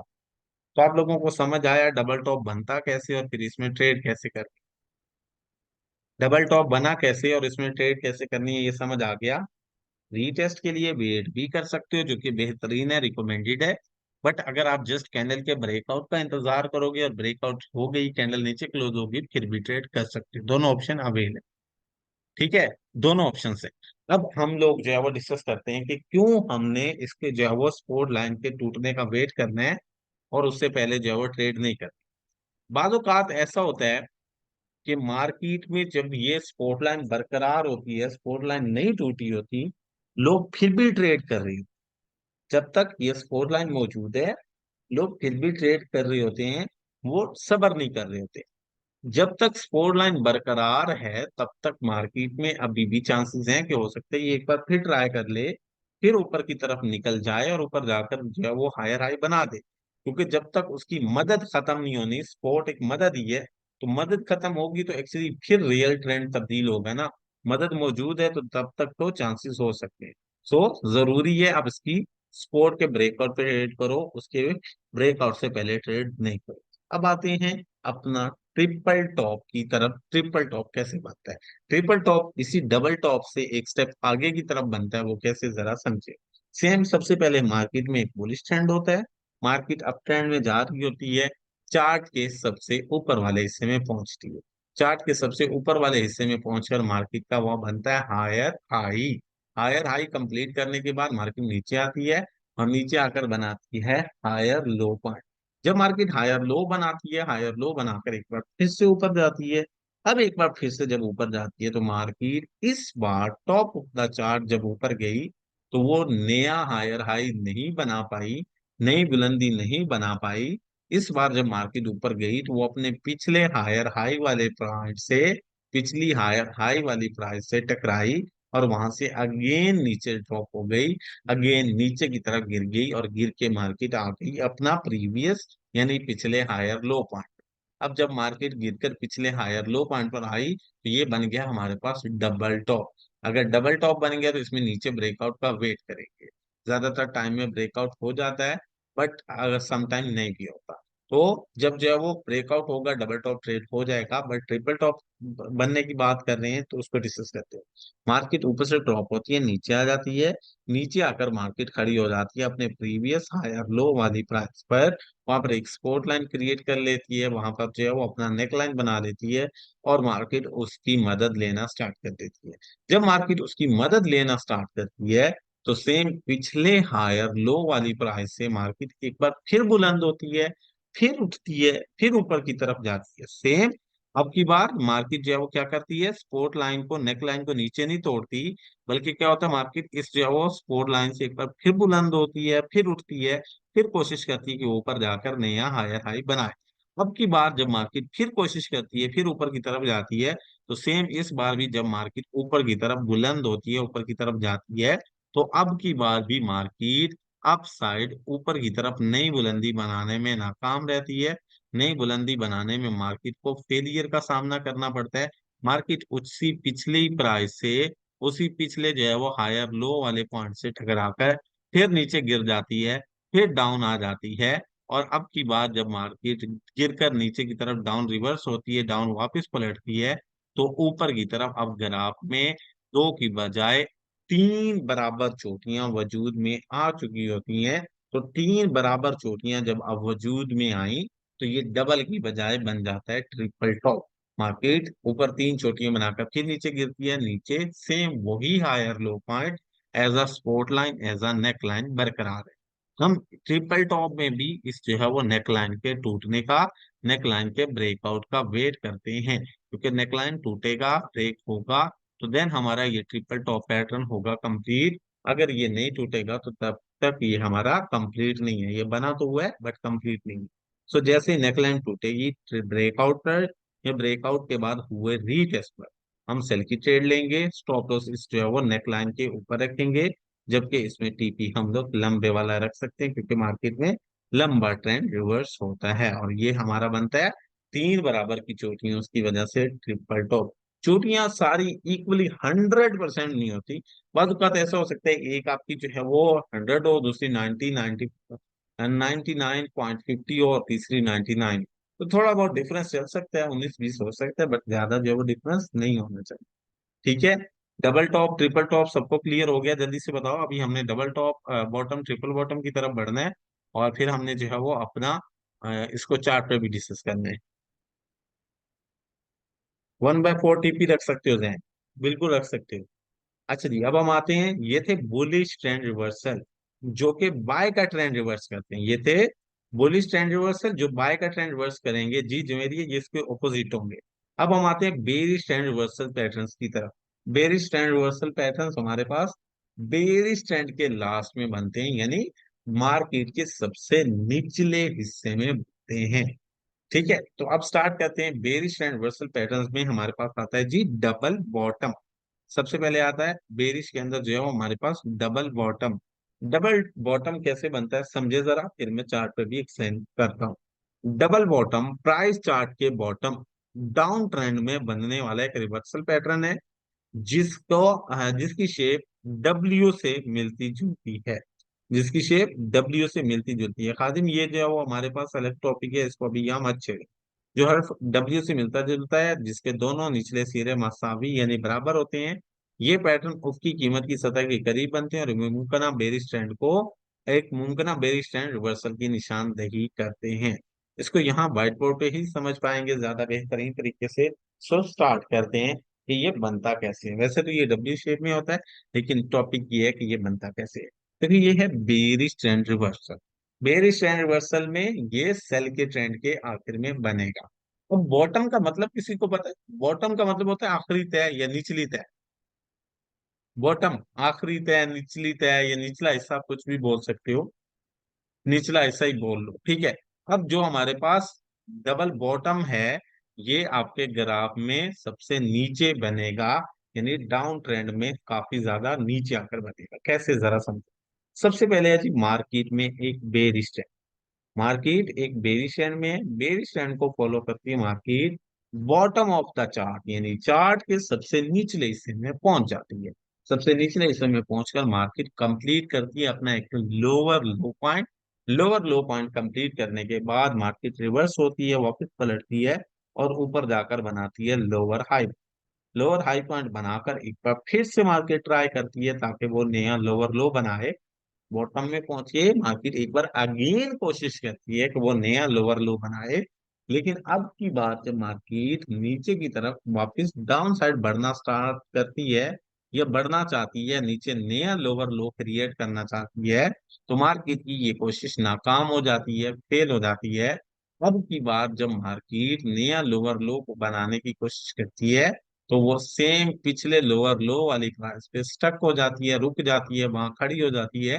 तो आप लोगों को समझ आया डबल टॉप बनता कैसे और फिर इसमें ट्रेड कैसे कर, डबल टॉप बना कैसे और इसमें ट्रेड कैसे करनी है, ये समझ आ गया। रीटेस्ट के लिए वेट भी कर सकते हो, जो कि बेहतरीन है, रिकमेंडेड है। बट अगर आप जस्ट कैंडल के ब्रेकआउट का इंतजार करोगे और ब्रेकआउट हो गई, कैंडल नीचे क्लोज होगी, फिर भी ट्रेड कर सकते हो, दोनों ऑप्शन अवेल है। ठीक है, दोनों ऑप्शन है। अब हम लोग जो है वो डिस्कस करते हैं कि क्यों हमने इसके जो है वो सपोर्ट लाइन के टूटने का वेट करना है और उससे पहले जो है वो ट्रेड नहीं करना। बाज़ औक़ात ऐसा होता है कि मार्केट में जब ये सपोर्ट लाइन बरकरार होती है, सपोर्ट लाइन नहीं टूटी होती, लोग फिर भी ट्रेड कर रहे हैं। जब तक ये सपोर्ट लाइन मौजूद है, लोग फिर भी ट्रेड कर रहे होते हैं, वो सब्र नहीं कर रहे होते। जब तक सपोर्ट लाइन बरकरार है तब तक मार्केट में अभी भी चांसेस हैं कि हो सकता है ये एक बार फिर ट्राई कर ले, फिर ऊपर की तरफ निकल जाए और ऊपर जाकर जो है वो हायर हाई बना दे। क्योंकि जब तक उसकी मदद खत्म नहीं होनी, सपोर्ट एक मदद ही है, तो मदद खत्म होगी तो एक्चुअली फिर रियल ट्रेंड तब्दील होगा ना। मदद मौजूद है तो तब तक तो चांसेस हो सकते हैं। सो जरूरी है अब इसकी सपोर्ट के ब्रेकआउट पे ट्रेड करो, उसके ब्रेकआउट से पहले ट्रेड नहीं करो। अब आते हैं अपना ट्रिपल टॉप की तरफ। ट्रिपल टॉप कैसे बनता है, ट्रिपल टॉप इसी डबल टॉप से एक स्टेप आगे की तरफ बनता है, वो कैसे जरा समझे। सेम, सबसे पहले मार्केट में एक बुलिश ट्रेंड होता है, मार्केट अप ट्रेंड में जा रही होती है, चार्ट के सबसे ऊपर वाले हिस्से में पहुंचती है। चार्ट के सबसे ऊपर वाले हिस्से में पहुंचकर मार्केट का वह बनता है higher high. Higher high complete करने के बाद मार्केट नीचे आती है और नीचे आकर बनाती है हायर लो पॉइंट। जब मार्केट हायर लो बनाती है, हायर लो बनाकर एक बार फिर से ऊपर जाती है। अब एक बार फिर से जब ऊपर जाती है तो मार्केट इस बार टॉप ऑफ द चार्ट जब ऊपर गई, तो वो नया हायर हाई नहीं बना पाई, नई बुलंदी नहीं बना पाई। इस बार जब मार्केट ऊपर गई तो वो अपने पिछले हायर हाई वाले प्राइस से, पिछली हायर हाई वाली प्राइस से टकराई और वहां से अगेन नीचे ड्रॉप हो गई, अगेन नीचे की तरफ गिर गई और गिर के मार्केट आ गई अपना प्रीवियस यानी पिछले हायर लो पॉइंट। अब जब मार्केट गिरकर पिछले हायर लो पॉइंट पर आई तो ये बन गया हमारे पास डबल टॉप। अगर डबल टॉप बन गया तो इसमें नीचे ब्रेकआउट का वेट करेंगे। ज्यादातर टाइम में ब्रेकआउट हो जाता है, बट अगर सम टाइम नहीं भी होता। तो जब जो है वो ब्रेकआउट होगा डबल टॉप ट्रेड हो जाएगा, बट ट्रिपल टॉप बनने की बात कर रहे हैं तो उसको डिस्कस करते हैं। मार्केट ऊपर से ड्रॉप होती है, नीचे आ जाती है, नीचे आकर मार्केट खड़ी हो जाती है अपने प्रीवियस हायर लो वाली प्राइस पर, वहां पर एक सपोर्ट लाइन क्रिएट कर लेती है, वहां पर जो है वो अपना नेक लाइन बना लेती है, और मार्केट उसकी मदद लेना स्टार्ट कर देती है। जब मार्केट उसकी मदद लेना स्टार्ट करती है तो सेम पिछले हायर लो वाली प्राइस से मार्केट एक बार फिर बुलंद होती है, फिर उठती है, फिर ऊपर की तरफ जाती है। सेम अब की बार मार्केट जो है वो क्या करती है, सपोर्ट लाइन को, नेक लाइन को नीचे नहीं तोड़ती, बल्कि क्या होता है, मार्केट इस जो है वो सपोर्ट लाइन से एक बार फिर बुलंद होती है, फिर उठती है, फिर कोशिश करती है कि ऊपर जाकर नया हायर हाई बनाए। अब की बार जब मार्केट फिर कोशिश करती है, फिर ऊपर की तरफ जाती है, तो सेम इस बार भी जब मार्केट ऊपर की तरफ बुलंद होती है, ऊपर की तरफ जाती है, तो अब की बार भी मार्केट अप साइड ऊपर की तरफ नई बुलंदी बनाने में नाकाम रहती है। नई बुलंदी बनाने में मार्केट को फेलियर का सामना करना पड़ता है। मार्केट उसी पिछली प्राइस से, उसी पिछले जो है वो हायर लो वाले पॉइंट से टकराकर फिर नीचे गिर जाती है, फिर डाउन आ जाती है। और अब की बार जब मार्केट गिरकर नीचे की तरफ डाउन रिवर्स होती है, डाउन वापस पलटती है, तो ऊपर की तरफ अब ग्राफ में दो की बजाय तीन बराबर चोटियां वजूद में आ चुकी होती हैं। तो तीन बराबर चोटियां जब अब वजूद में आई, तो ये डबल की बजाय बन जाता है ट्रिपल टॉप। मार्केट ऊपर तीन चोटियां बनाकर फिर नीचे गिरती है, नीचे सेम वही higher low point as a support line, as a neck line बरकरार है। हम ट्रिपल टॉप में भी इस जो है वो नेक लाइन के टूटने का, नेक लाइन के ब्रेकआउट का वेट करते हैं, क्योंकि नेक लाइन टूटेगा, ब्रेक होगा, तो देन हमारा ये ट्रिपल टॉप पैटर्न होगा कंप्लीट। अगर ये नहीं टूटेगा तो तब तक ये हमारा कंप्लीट नहीं है, ये बना तो हुआ है बट कंप्लीट नहीं है। सो जैसे नेकलाइन टूटेगी ब्रेकआउट पर, या ब्रेकआउट के बाद हुए रीटेस्ट पर, हम सेल की ट्रेड लेंगे, स्टॉप लॉस इस जो है वो नेकलाइन के ऊपर रखेंगे। जबकि इसमें टीपी हम लोग लंबे वाला रख सकते हैं, क्योंकि मार्केट में लंबा ट्रेंड रिवर्स होता है, और ये हमारा बनता है तीन बराबर की चोटियों की वजह से ट्रिपल टॉप। चोटियां सारी इक्वली 100% नहीं होती। बाद तो ऐसा हो सकता है एक आपकी जो है वो 100 हो, दूसरी 99.50 और तीसरी 99। तो थोड़ा बहुत डिफरेंस चल सकता है, 19-20 हो सकता है, बट ज्यादा जो है वो डिफरेंस नहीं होना चाहिए। ठीक है। डबल टॉप ट्रिपल टॉप सबको क्लियर हो गया? जल्दी से बताओ। अभी हमने double top bottom triple bottom की तरफ बढ़ना है, और फिर हमने जो है वो अपना इसको चार्ट पे भी डिस्कस करना है। 1/4 टीपी रख सकते हो जैन, बिल्कुल रख सकते हो। अच्छा जी, अब हम आते हैं, ये थे बुलिश ट्रेंड रिवर्सल, जो कि बाय का ट्रेंड रिवर्स करते हैं। ये थे बुलिश ट्रेंड रिवर्सल जो बाय का ट्रेंड रिवर्स करेंगे, जी जमेरिए, ये इसके ऑपोजिट होंगे। अब हम आते हैं बेरिश ट्रेंड रिवर्सल पैटर्न्स की तरफ। बेरिश ट्रेंड रिवर्सल पैटर्न्स हमारे पास बेरिश ट्रेंड के लास्ट में बनते हैं, यानी मार्केट के सबसे निचले हिस्से में बनते हैं। ठीक है, तो अब स्टार्ट करते हैं। बेरिश एंड रिवर्सल पैटर्न्स में हमारे पास आता है जी डबल बॉटम। सबसे पहले आता है बेरिश के अंदर जो है वो हमारे पास डबल बॉटम। डबल बॉटम कैसे बनता है समझे जरा, फिर मैं चार्ट पे भी एक्सप्लेन करता हूँ। डबल बॉटम प्राइस चार्ट के बॉटम डाउन ट्रेंड में बनने वाला एक रिवर्सल पैटर्न है, जिसकी शेप डब्ल्यू से मिलती जुलती है। जिसकी शेप डब्ल्यू से मिलती जुलती है। खादिम, ये जो है वो हमारे पास अलग टॉपिक है, इसको अभी यहाँ मत छेड़े। जो हर्फ डब्ल्यू से मिलता जुलता है, जिसके दोनों निचले सिरे मसावी यानी बराबर होते हैं, ये पैटर्न उसकी कीमत की सतह के करीब बनते हैं, और मुमकिन बेरिश ट्रेंड को, एक मुमकिन बेरिश ट्रेंड रिवर्सल की निशानदेही करते हैं। इसको यहाँ व्हाइट बोर्ड पे ही समझ पाएंगे ज्यादा बेहतरीन तरीके से। सो स्टार्ट करते हैं कि ये बनता कैसे है। वैसे तो ये डब्ल्यू शेप में होता है, लेकिन टॉपिक ये है कि ये बनता कैसे है। देखिए, ये है bearish trend reversal. Bearish trend reversal में ये सेल के ट्रेंड के आखिर में बनेगा। और बॉटम का मतलब किसी को पता है? बॉटम का मतलब होता है आखिरी तय या निचली तय। बॉटम आखिरी तय, निचली तय, या निचला हिस्सा, आप कुछ भी बोल सकते हो, निचला हिस्सा ही बोल लो। ठीक है। अब जो हमारे पास डबल बॉटम है, ये आपके ग्राफ में सबसे नीचे बनेगा, यानी डाउन ट्रेंड में काफी ज्यादा नीचे आकर बनेगा। कैसे, जरा समझो। सबसे पहले है जी, मार्केट में एक बेरिश ट्रेंड, मार्केट एक बेरिश ट्रेंड में है। बेरिश ट्रेंड को फॉलो करती है market bottom of the chart, यानी चार्ट के सबसे निचले हिस्से में पहुंच जाती है। सबसे निचले हिस्से में पहुंचकर मार्केट कंप्लीट करती है अपना एक लोअर लो पॉइंट, लोअर लो पॉइंट कंप्लीट करने के बाद मार्केट रिवर्स होती है, वापस पलटती है और ऊपर जाकर बनाती है lower high. Lower high point बनाकर एक बार फिर से मार्केट ट्राई करती है ताकि वो नया लोअर लो बनाए, बॉटम में पहुंचे। मार्केट एक बार अगेन कोशिश करती है कि वो नया लोअर लो बनाए, लेकिन अब की बात जब मार्केट नीचे की तरफ वापस डाउन साइड बढ़ना स्टार्ट करती है या बढ़ना चाहती है, नीचे नया लोअर लो क्रिएट करना चाहती है, तो मार्केट की ये कोशिश नाकाम हो जाती है, फेल हो जाती है। अब की बात जब मार्केट नया लोअर लो को बनाने की कोशिश करती है, तो वो सेम पिछले लोअर लो वाली प्राइस पे स्टक हो जाती है, रुक जाती है, वहां खड़ी हो जाती है।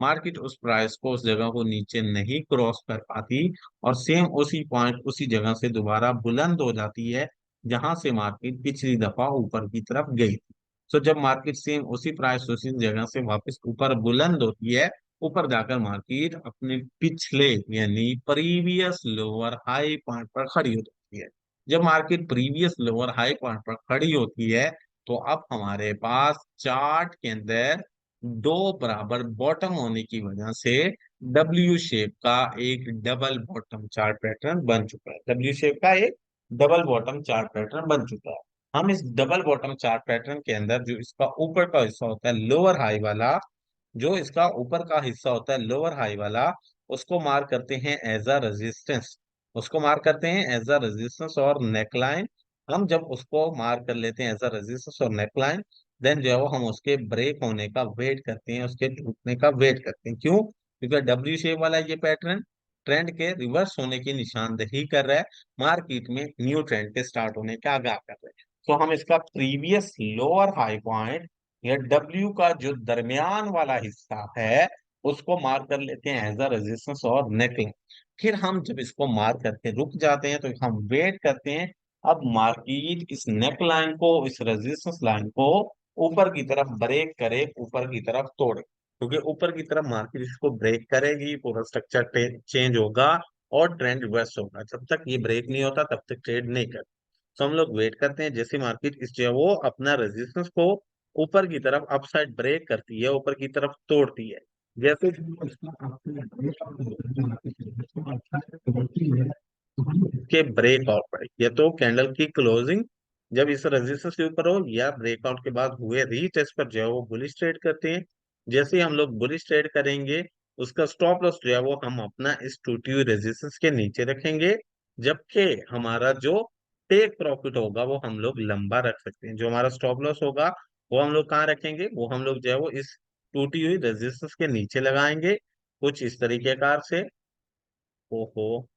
मार्केट उस प्राइस को, उस जगह को नीचे नहीं क्रॉस कर पाती और सेम उसी पॉइंट उसी जगह से दोबारा बुलंद हो जाती है जहां से मार्केट पिछली दफा ऊपर की तरफ गई थी। तो जब मार्केट सेम उसी प्राइस उसी जगह से वापस ऊपर बुलंद होती है, ऊपर जाकर मार्केट अपने पिछले यानी प्रीवियस लोअर हाई पॉइंट पर खड़ी हो जाती है। जब market previous lower high point पर खड़ी होती है, तो अब हमारे पास चार्ट के अंदर दो बराबर बॉटम होने की वजह से डब्ल्यू शेप का एक डबल बॉटम चार्ट पैटर्न बन चुका है। डब्ल्यू शेप का एक डबल बॉटम चार्ट पैटर्न बन चुका है। हम इस डबल बॉटम चार्ट पैटर्न के अंदर जो इसका ऊपर का हिस्सा होता है लोअर हाई वाला, जो इसका ऊपर का हिस्सा होता है लोअर हाई वाला, उसको मार्क करते हैं एज अ रेजिस्टेंस। उसको मार्क करते हैं एज अ रेजिस्टेंस और नेकलाइन। हम जब उसको मार्क कर लेते हैं एज अ रेजिस्टेंस और नेकलाइन, देन जो है वो हम उसके ब्रेक होने का वेट करते हैं, उसके टूटने का वेट करते हैं। क्यों? क्योंकि डब्ल्यू शेप वाला ये पैटर्न ट्रेंड के रिवर्स होने की निशानदेही कर रहा है, मार्केट में न्यू ट्रेंड के स्टार्ट होने का आगाह कर रहे हैं। तो हम इसका प्रीवियस लोअर हाई पॉइंट या डब्ल्यू का जो दरमियान वाला हिस्सा है, उसको मार्क कर लेते हैं एज अ रेजिस्टेंस और नेकलाइन। फिर हम जब इसको मार्क करके रुक जाते हैं, तो हम वेट करते हैं अब मार्केट इस नेक लाइन को, इस रेजिस्टेंस लाइन को ऊपर की तरफ ब्रेक करे, ऊपर की तरफ तोड़े। क्योंकि ऊपर की तरफ मार्केट इसको ब्रेक करेगी, पूरा स्ट्रक्चर चेंज होगा और ट्रेंड रिवर्स होगा। जब तक ये ब्रेक नहीं होता तब तक ट्रेड नहीं कर। तो हम लोग वेट करते हैं, जैसे मार्केट इस जो है वो अपना रेजिस्टेंस को ऊपर की तरफ अपसाइड ब्रेक करती है, ऊपर की तरफ तोड़ती है। जैसे कि इसका के ब्रेकआउट पर या तो कैंडल की क्लोजिंग जब इस रेजिस्टेंस के ऊपर हो या ब्रेकआउट के बाद हुए रीटेस्ट पर जो है वो बुलिश ट्रेड करते हैं। जैसे ही हम लोग बुलिश ट्रेड करेंगे, उसका स्टॉप लॉस जो है वो हम अपना इस टूटी हुई रेजिस्टेंस के नीचे रखेंगे, जबकि हमारा जो टेक प्रॉफिट होगा वो हम लोग लंबा रख सकते हैं। जो हमारा स्टॉप लॉस होगा वो हम लोग कहाँ रखेंगे? वो हम लोग जो है वो इस टूटी हुई रेजिस्टेंस के नीचे लगाएंगे, कुछ इस तरीके कार से। ओहो,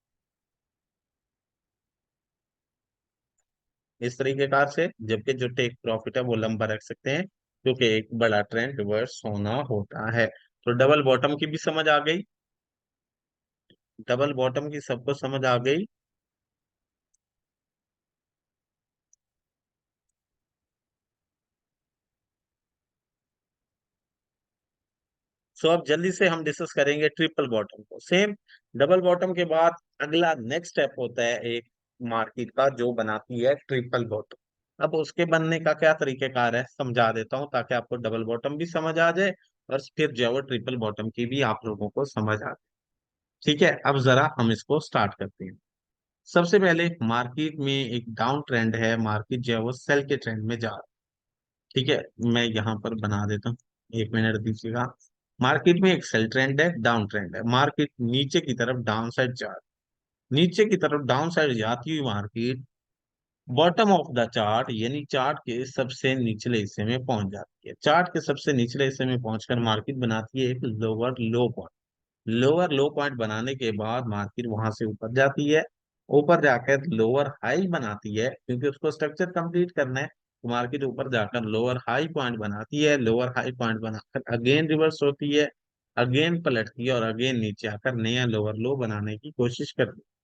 इस तरीके कार से, जबकि जो टेक प्रॉफिट है वो लंबा रख सकते हैं, क्योंकि एक बड़ा ट्रेंड रिवर्स होना होता है। तो डबल बॉटम की भी समझ आ गई, डबल बॉटम की सबको समझ आ गई। सो अब जल्दी से हम डिस्कस करेंगे ट्रिपल बॉटम को। सेम डबल बॉटम के बाद अगला नेक्स्ट स्टेप होता है एक मार्केट का, जो बनाती है ट्रिपल बॉटम। अब उसके बनने का क्या तरीकेकार है समझा देता हूँ, ताकि आपको डबल बॉटम भी समझ आ जाए और फिर जो है वो ट्रिपल बॉटम की भी आप लोगों को समझ आ जाए। ठीक है, अब जरा हम इसको स्टार्ट करते हैं। सबसे पहले मार्केट में एक डाउन ट्रेंड है, मार्केट जो है वो सेल के ट्रेंड में जा रहा है। ठीक है, मैं यहाँ पर बना देता हूँ, एक मिनट दीजिएगा। मार्केट में एक सेल ट्रेंड है, डाउन ट्रेंड है, मार्केट नीचे की तरफ डाउन साइड जा रहा है। नीचे की तरफ डाउन साइड जाती हुई market bottom of the chart यानी चार्ट के सबसे निचले हिस्से में पहुंच जाती है। चार्ट के सबसे निचले हिस्से में पहुंचकर मार्केट बनाती है एक लोअर लो पॉइंट। लोअर लो पॉइंट बनाने के बाद मार्केट वहां से ऊपर जाती है, ऊपर जाकर लोअर हाई बनाती है, क्योंकि उसको स्ट्रक्चर कंप्लीट करना है। तो मार्केट ऊपर जाकर लोअर हाई पॉइंट बनाती है, लोअर हाई पॉइंट बनाकर अगेन रिवर्स होती है, अगेन पलटती है और अगेन नीचे आकर नया लोअर लो बनाने की कोशिश करती है।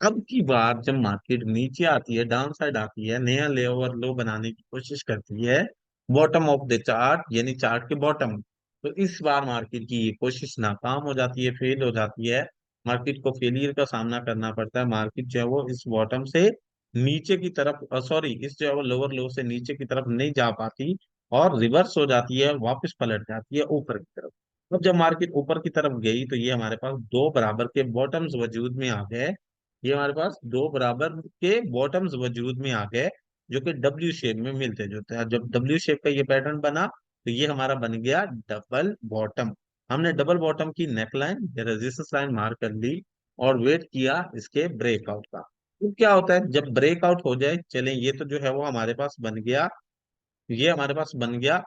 अब की बार जब मार्केट नीचे आती है, डाउन साइड आती है, नया लोअर लो बनाने की कोशिश करती है बॉटम ऑफ द चार्ट यानी चार्ट के बॉटम, तो इस बार मार्केट की ये कोशिश नाकाम हो जाती है, फेल हो जाती है। मार्केट को फेलियर का सामना करना पड़ता है। मार्केट जो है वो इस बॉटम से नीचे की तरफ, सॉरी, इस जो है वो लोअर लो से नीचे की तरफ नहीं जा पाती और रिवर्स हो जाती है, वापस पलट जाती है ऊपर की तरफ। अब जब मार्केट ऊपर की तरफ गई तो ये हमारे पास दो बराबर के बॉटम्स वजूद में आ गए। ये हमारे पास दो बराबर के बॉटम्स वजूद में आ गए, जो कि डब्ल्यू शेप में मिलते जुलते हैं। जब डब्ल्यू शेप का ये पैटर्न बना तो ये हमारा बन गया डबल बॉटम। हमने डबल बॉटम की नेकलाइन या रेजिस्टेंस लाइन मार कर ली और वेट किया इसके ब्रेकआउट का। तो क्या होता है जब ब्रेकआउट हो जाए, चलें ये तो जो है वो हमारे पास बन गया, ये हमारे पास बन गया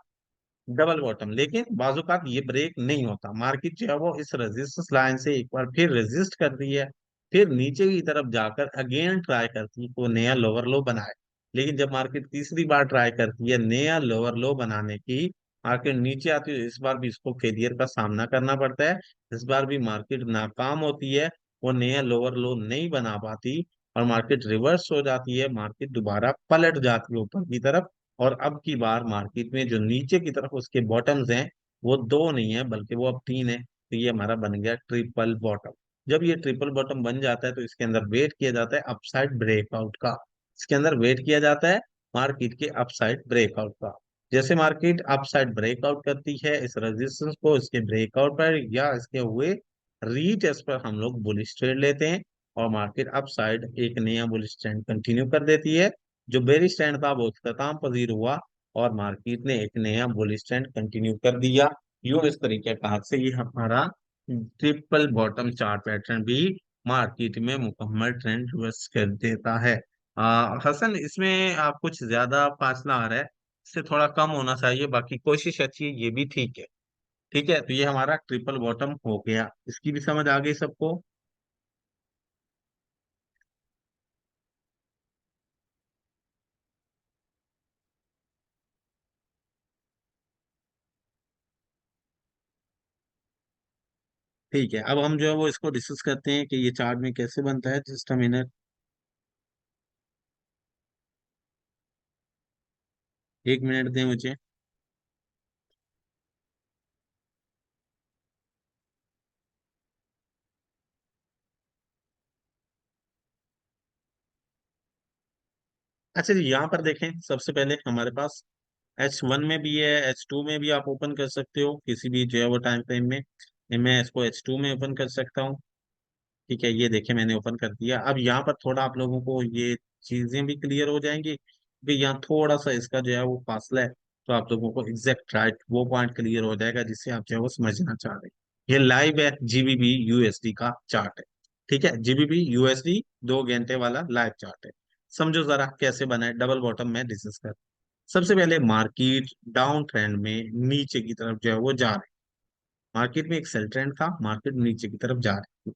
डबल बॉटम। लेकिन बाजूकात ये ब्रेक नहीं होता, मार्केट जो है वो इस रेजिस्टेंस लाइन से एक बार फिर रेजिस्ट करती है, फिर नीचे की तरफ जाकर अगेन ट्राई करती है कि वो नया लोअर लो बनाए। लेकिन जब मार्केट तीसरी बार ट्राई करती है नया लोअर लो बनाने की, मार्केट नीचे आती है, इस बार भी इसको फेलियर का सामना करना पड़ता है। इस बार भी मार्केट नाकाम होती है, वो नया लोअर लो नहीं बना पाती और मार्केट रिवर्स हो जाती है, मार्केट दोबारा पलट जाती है ऊपर की तरफ। और अब की बार मार्केट में जो नीचे की तरफ उसके बॉटम्स हैं वो दो नहीं है बल्कि वो अब तीन है, तो ये हमारा बन गया ट्रिपल बॉटम। जब ये ट्रिपल बॉटम बन जाता है तो इसके अंदर वेट किया जाता है अपसाइड ब्रेकआउट का। इसके अंदर वेट किया जाता है मार्केट के अपसाइड ब्रेकआउट का। जैसे मार्केट अपसाइड ब्रेकआउट करती है इस रेजिस्टेंस को इसके ब्रेकआउट पर या इसके हुए रीटेस्ट पर हम लोग बुलिश ट्रेड लेते हैं, और मार्केट अपसाइड एक नया बुलिश ट्रेंड कंटिन्यू कर देती है। जो बेरिश ट्रेंड था वो इख्तिताम पजीर हुआ और मार्केट ने एक नया बुलिश ट्रेंड कंटिन्यू कर दिया। यूं इस तरीके का से ये हमारा ट्रिपल बॉटम चार्ट पैटर्न भी मार्केट में मुकम्मल ट्रेंड रिवर्स कर देता है। हसन, इसमें आप कुछ ज्यादा फासला आ रहा है, इससे थोड़ा कम होना चाहिए, बाकी कोशिश अच्छी है, ये भी ठीक है। ठीक है, तो ये हमारा ट्रिपल बॉटम हो गया, इसकी भी समझ आ गई सबको। ठीक है, अब हम जो है वो इसको डिस्कस करते हैं कि ये चार्ट में कैसे बनता है। जस्ट अ मिनट, एक मिनट दें मुझे। अच्छा जी, यहाँ पर देखें, सबसे पहले हमारे पास H1 में भी है, H2 में भी आप ओपन कर सकते हो किसी भी जो है वो टाइम फ्रेम में। मैं इसको H2 में ओपन कर सकता हूँ। ठीक है, ये देखें मैंने ओपन कर दिया। अब यहाँ पर थोड़ा आप लोगों को ये चीजें भी क्लियर हो जाएंगी कि यहाँ थोड़ा सा इसका जो है वो फासला है, तो आप लोगों को एग्जैक्ट राइट वो पॉइंट क्लियर हो जाएगा जिससे आप जो है वो समझना चाह रहे हैं। ये लाइव है, जीबीबी यूएसडी का चार्ट है। ठीक है, जीबीबी यूएसडी 2 घंटे वाला लाइव चार्ट है। समझो जरा कैसे बना है, डबल बॉटम में डिस्कस कर। सबसे पहले मार्केट डाउन ट्रेंड में नीचे की तरफ जो है वो जा रही है। मार्केट में एक सेल ट्रेंड था, मार्केट नीचे की तरफ जा रही है।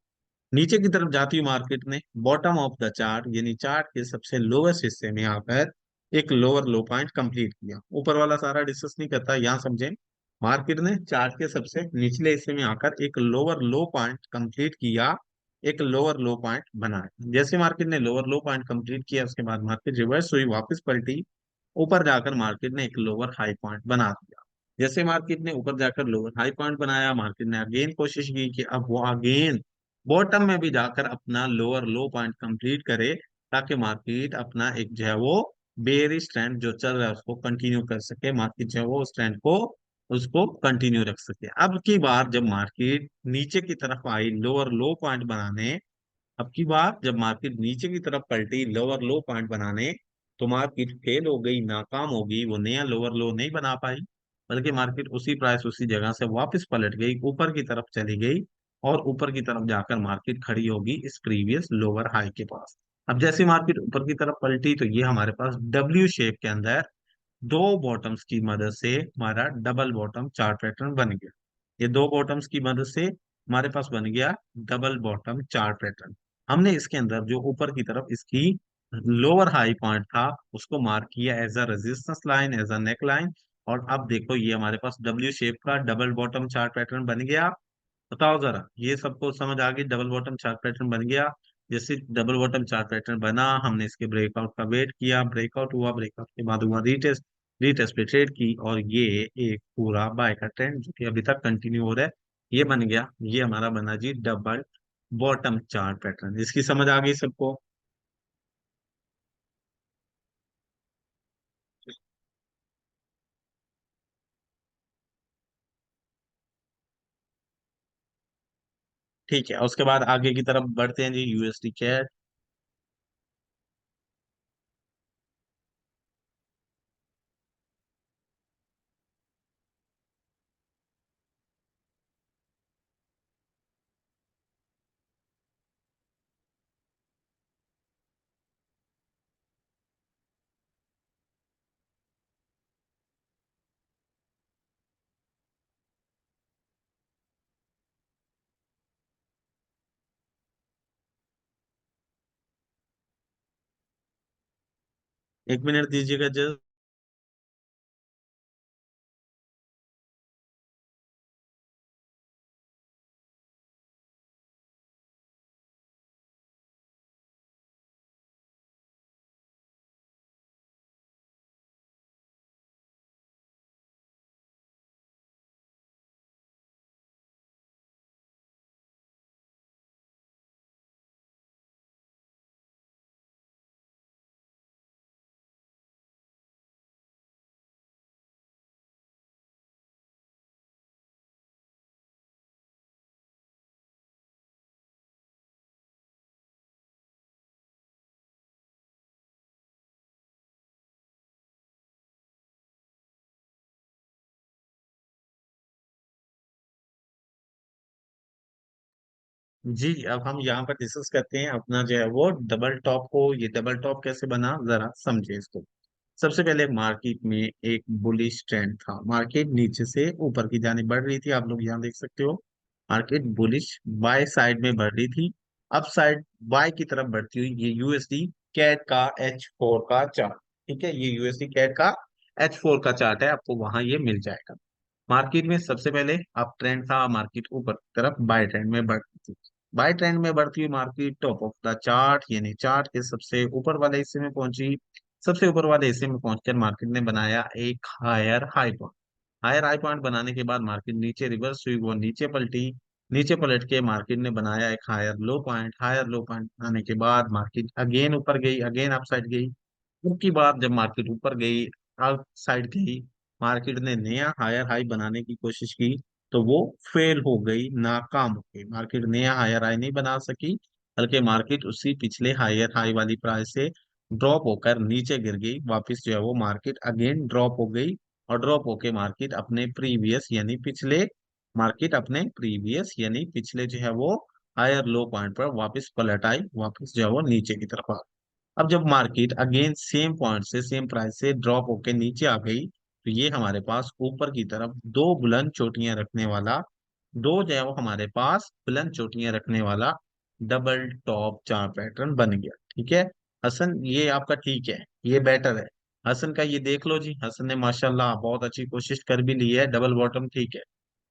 नीचे की तरफ जाती हुई मार्केट ने बॉटम ऑफ द चार्ट यानी चार्ट के सबसे लोवेस्ट हिस्से में आकर एक लोअर लो पॉइंट कंप्लीट किया। ऊपर वाला सारा डिस्कस नहीं करता, यहाँ समझें। मार्केट ने चार्ट के सबसे निचले हिस्से में आकर एक लोअर लो पॉइंट कंप्लीट किया, एक लोअर लो पॉइंट बनाया। जैसे मार्केट ने लोअर लो पॉइंट कंप्लीट किया उसके बाद मार्केट रिवर्स हुई, वापस पलटी। ऊपर जाकर मार्केट ने एक लोअर हाई पॉइंट बना दिया। जैसे मार्केट ने ऊपर जाकर लोअर हाई पॉइंट बनाया, मार्केट ने अगेन कोशिश की कि अब वो अगेन बॉटम में भी जाकर अपना लोअर लो पॉइंट कंप्लीट करे, ताकि मार्केट अपना एक जो है वो बेयरिश ट्रेंड जो चल रहा है उसको कंटिन्यू कर सके, मार्केट जो है वो उस ट्रेंड को उसको कंटिन्यू रख सके। अब की बार जब मार्केट नीचे की तरफ आई लोअर लो पॉइंट बनाने, अब की बार जब मार्केट नीचे की तरफ पलटी लोअर लो पॉइंट बनाने, तो मार्केट फेल हो गई, नाकाम हो गई, वो नया लोअर लो नहीं बना पाई, बल्कि मार्केट उसी प्राइस उसी जगह से वापस पलट गई, ऊपर की तरफ चली गई। और ऊपर की तरफ जाकर मार्केट खड़ी होगी इस प्रीवियस लोअर हाई के पास। अब जैसे मार्केट ऊपर की तरफ पलटी तो ये हमारे पास डब्ल्यू शेप के अंदर दो बॉटम्स की मदद से हमारा डबल बॉटम चार्ट पैटर्न बन गया। ये दो बॉटम्स की मदद से हमारे पास बन गया डबल बॉटम चार्ट पैटर्न। हमने इसके अंदर जो ऊपर की तरफ इसकी लोअर हाई पॉइंट था उसको मार्क किया as a resistance line, as a neck line. और अब देखो ये हमारे पास डब्ल्यू शेप का डबल बॉटम चार्ट पैटर्न बन गया। बताओ जरा, ये सबको समझ आ गई, डबल बॉटम चार्ट पैटर्न बन गया। जैसे डबल बॉटम चार्ट पैटर्न बना, हमने इसके ब्रेकआउट का वेट किया, ब्रेकआउट हुआ, ब्रेकआउट के बाद हुआ रीटेस्ट, रीटेस्ट पे ट्रेड की, और ये एक पूरा बाय का ट्रेंड जो कि अभी तक कंटिन्यू हो रहा है, ये बन गया। ये हमारा बना जी डबल बॉटम चार्ट पैटर्न। इसकी समझ आ गई सबको। ठीक है, उसके बाद आगे की तरफ बढ़ते हैं जी, यूएसडी कैड। 1 मिनट दीजिएगा जस्ट। जी, अब हम यहाँ पर डिस्कस करते हैं अपना जो है वो डबल टॉप को। ये डबल टॉप कैसे बना, जरा समझे इसको। सबसे पहले मार्केट में एक बुलिश ट्रेंड था, मार्केट नीचे से ऊपर की जाने बढ़ रही थी, आप लोग यहाँ देख सकते हो। मार्केट बुलिश बाय साइड में बढ़ रही थी, अप साइड बाय की तरफ बढ़ती हुई। ये यूएसडी कैड का H4 का चार्ट, ठीक है, ये यूएसडी कैड का H4 का चार्ट है, आपको वहां ये मिल जाएगा। मार्केट में सबसे पहले अप ट्रेंड था, मार्केट ऊपर की तरफ बाय ट्रेंड में बढ़ती थी। बाय ट्रेंड में बढ़ती हुई market top of the chart यानी चार्ट के सबसे ऊपर वाले हिस्से में पहुंची। सबसे ऊपर वाले हिस्से में पहुंचकर मार्केट ने बनाया एक higher high point. Higher high point बनाने के बाद मार्केट नीचे रिवर्स हुई, वो नीचे पलटी। नीचे पलट के मार्केट ने बनाया एक higher low point. Higher low point बनाने के बाद मार्केट अगेन ऊपर गई, अगेन अप साइड गई। उसके बाद जब मार्केट ऊपर गई, अप साइड गई, मार्केट ने नया हायर हाई बनाने की कोशिश की, तो वो फेल हो गई, नाकाम हो गई। मार्केट नया हायर हाई नहीं बना सकी, बल्कि मार्केट उसी पिछले हायर हाई वाली प्राइस से ड्रॉप होकर नीचे गिर गई। वापस जो है वो मार्केट अगेन ड्रॉप हो गई, और ड्रॉप होके मार्केट अपने प्रीवियस यानी पिछले मार्केट अपने प्रीवियस यानी पिछले जो है वो हायर लो पॉइंट पर वापस पलट आई, वापस जो है वो नीचे की तरफ आ गई। अब जब मार्केट अगेन सेम पॉइंट से सेम प्राइस से ड्रॉप होके नीचे आ गई, तो ये हमारे पास ऊपर की तरफ दो बुलंद चोटियां रखने वाला, दो जो है वो हमारे पास बुलंद चोटियां रखने वाला डबल टॉप चार पैटर्न बन गया। ठीक है हसन, ये आपका ठीक है, ये बेटर है। हसन का ये देख लो जी, हसन ने माशाल्लाह बहुत अच्छी कोशिश कर भी ली है, डबल बॉटम ठीक है।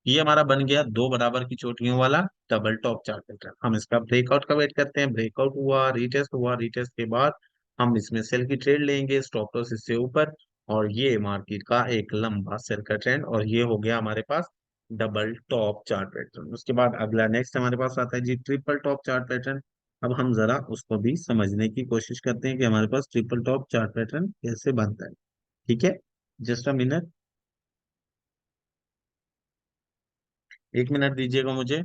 ये हमारा बन गया दो बराबर की चोटियों वाला डबल टॉप चार पैटर्न। हम इसका ब्रेकआउट का वेट करते हैं। ब्रेकआउट हुआ, रीटेस्ट हुआ, रीटेस्ट के बाद हम इसमें सेल की ट्रेड लेंगे, स्टॉप लॉस इससे ऊपर, और ये मार्केट का एक लंबा सेल का ट्रेंड, और ये हो गया हमारे पास डबल टॉप चार्ट पैटर्न। उसके बाद अगला नेक्स्ट हमारे पास आता है जी ट्रिपल टॉप चार्ट पैटर्न। अब हम जरा उसको भी समझने की कोशिश करते हैं कि हमारे पास ट्रिपल टॉप चार्ट पैटर्न कैसे बनता है। ठीक है, जस्ट अ मिनट, 1 मिनट दीजिएगा मुझे।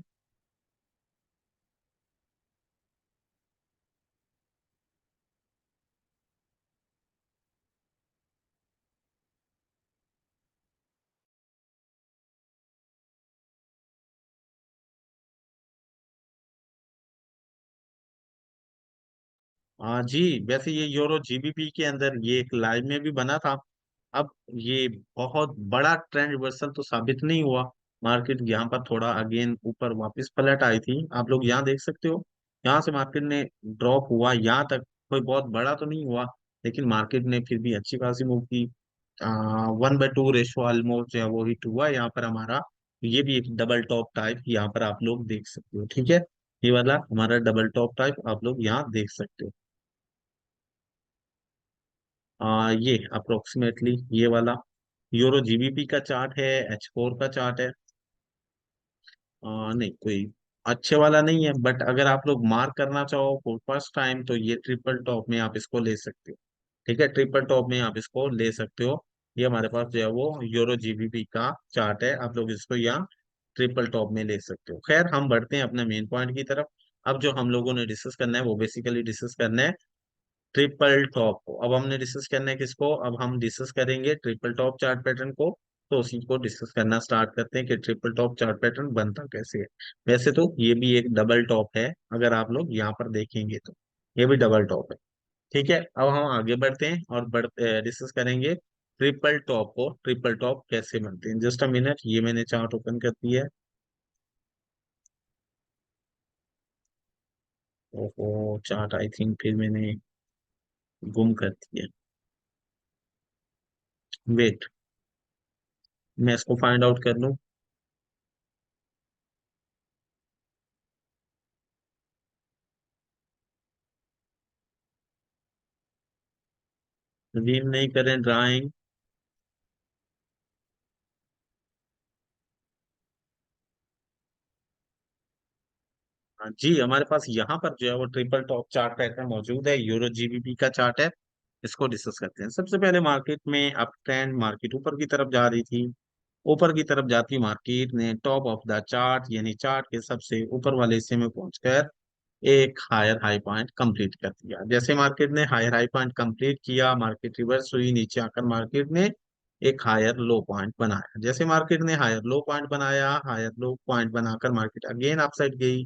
हाँ जी, वैसे ये यूरो जीबीपी के अंदर ये एक लाइव में भी बना था। अब ये बहुत बड़ा ट्रेंड रिवर्सल तो साबित नहीं हुआ। मार्केट यहाँ पर थोड़ा अगेन ऊपर वापस पलट आई थी, आप लोग यहाँ देख सकते हो। यहाँ से मार्केट ने ड्रॉप हुआ यहाँ तक, कोई बहुत बड़ा तो नहीं हुआ, लेकिन मार्केट ने फिर भी अच्छी खासी मूव की। 1/2 रेशो ऑलमोस्ट जो है वो हिट हुआ यहाँ पर हमारा। ये भी एक डबल टॉप टाइप यहाँ पर आप लोग देख सकते हो। ठीक है, ये वाला हमारा डबल टॉप टाइप आप लोग यहाँ देख सकते हो। ये अप्रोक्सीमेटली ये वाला यूरो जीबीपी का चार्ट है, H4 का चार्ट है। नहीं, कोई अच्छे वाला नहीं है, बट अगर आप लोग मार्क करना चाहो फॉर फर्स्ट टाइम, तो ये ट्रिपल टॉप में आप इसको ले सकते हो। ठीक है, ट्रिपल टॉप में आप इसको ले सकते हो। ये हमारे पास जो है वो यूरो जीबीपी का चार्ट है, आप लोग इसको यहाँ ट्रिपल टॉप में ले सकते हो। खैर हम बढ़ते हैं अपने मेन पॉइंट की तरफ। अब जो हम लोगों ने डिस्कस करना है वो बेसिकली डिस्कस करना है ट्रिपल टॉप को। अब हमने डिस्कस करना है किसको, अब हम डिस्कस करेंगे ट्रिपल टॉप चार्ट पैटर्न को। तो उसी को डिस्कस करना स्टार्ट करते हैं कि ट्रिपल टॉप चार्ट पैटर्न बनता कैसे है। वैसे तो ये भी एक डबल टॉप है, अगर आप लोग यहाँ पर देखेंगे तो ये भी डबल टॉप है। ठीक है, अब हम आगे बढ़ते हैं और डिस्कस करेंगे ट्रिपल टॉप को, ट्रिपल टॉप कैसे बनते हैं। जस्ट अ मिनट, ये मैंने चार्ट ओपन कर दिया है। ओहो, चार्ट आई थिंक फिर मैंने गुम कर दिया। वेट, मैं इसको फाइंड आउट कर लूं। रीम नहीं करें ड्राइंग। हाँ जी, हमारे पास यहाँ पर जो है वो ट्रिपल टॉप चार्ट पैटर्न मौजूद है, यूरो जीबीपी का चार्ट है। इसको डिस्कस करते हैं। सबसे पहले मार्केट में अप ट्रेंड, मार्केट ऊपर की तरफ जा रही थी। ऊपर की तरफ जाती मार्केट ने टॉप ऑफ द चार्ट यानी चार्ट के सबसे ऊपर वाले हिस्से में पहुंचकर एक हायर हाई पॉइंट कंप्लीट कर दिया। जैसे मार्केट ने हायर हाई पॉइंट कंप्लीट किया, मार्केट रिवर्स हुई, नीचे आकर मार्केट ने एक हायर लो पॉइंट बनाया। जैसे मार्केट ने हायर लो पॉइंट बनाया, हायर लो पॉइंट बनाकर मार्केट अगेन अपसाइड गई,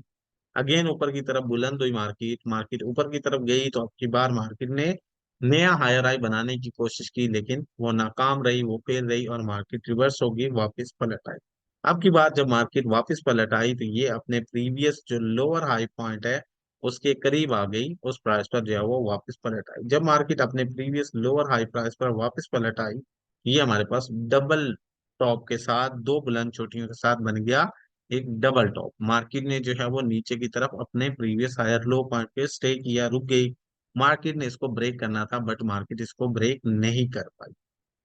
अगेन ऊपर की तरफ बुलंद हुई मार्केट, मार्केट ऊपर की तरफ गई तो अब की बार मार्केट ने नया हायर हाई बनाने की कोशिश की, लेकिन वो नाकाम रही, वो फेल रही और मार्केट रिवर्स होगी, वापस पलट आई। अब की बार जब मार्केट वापस पलट आई तो ये अपने प्रीवियस जो लोअर हाई पॉइंट है उसके करीब आ गई, उस प्राइस पर जो है वो वापस पलट आई। जब मार्केट अपने प्रीवियस लोअर हाई प्राइस पर वापस पलट आई, ये हमारे पास डबल टॉप के साथ, दो बुलंद चोटियों के साथ बन गया एक डबल टॉप। मार्केट ने जो है वो नीचे की तरफ अपने प्रीवियस हायर लो पॉइंट पे स्टे किया, रुक गई। मार्केट ने इसको ब्रेक करना था बट मार्केट इसको ब्रेक नहीं कर पाई।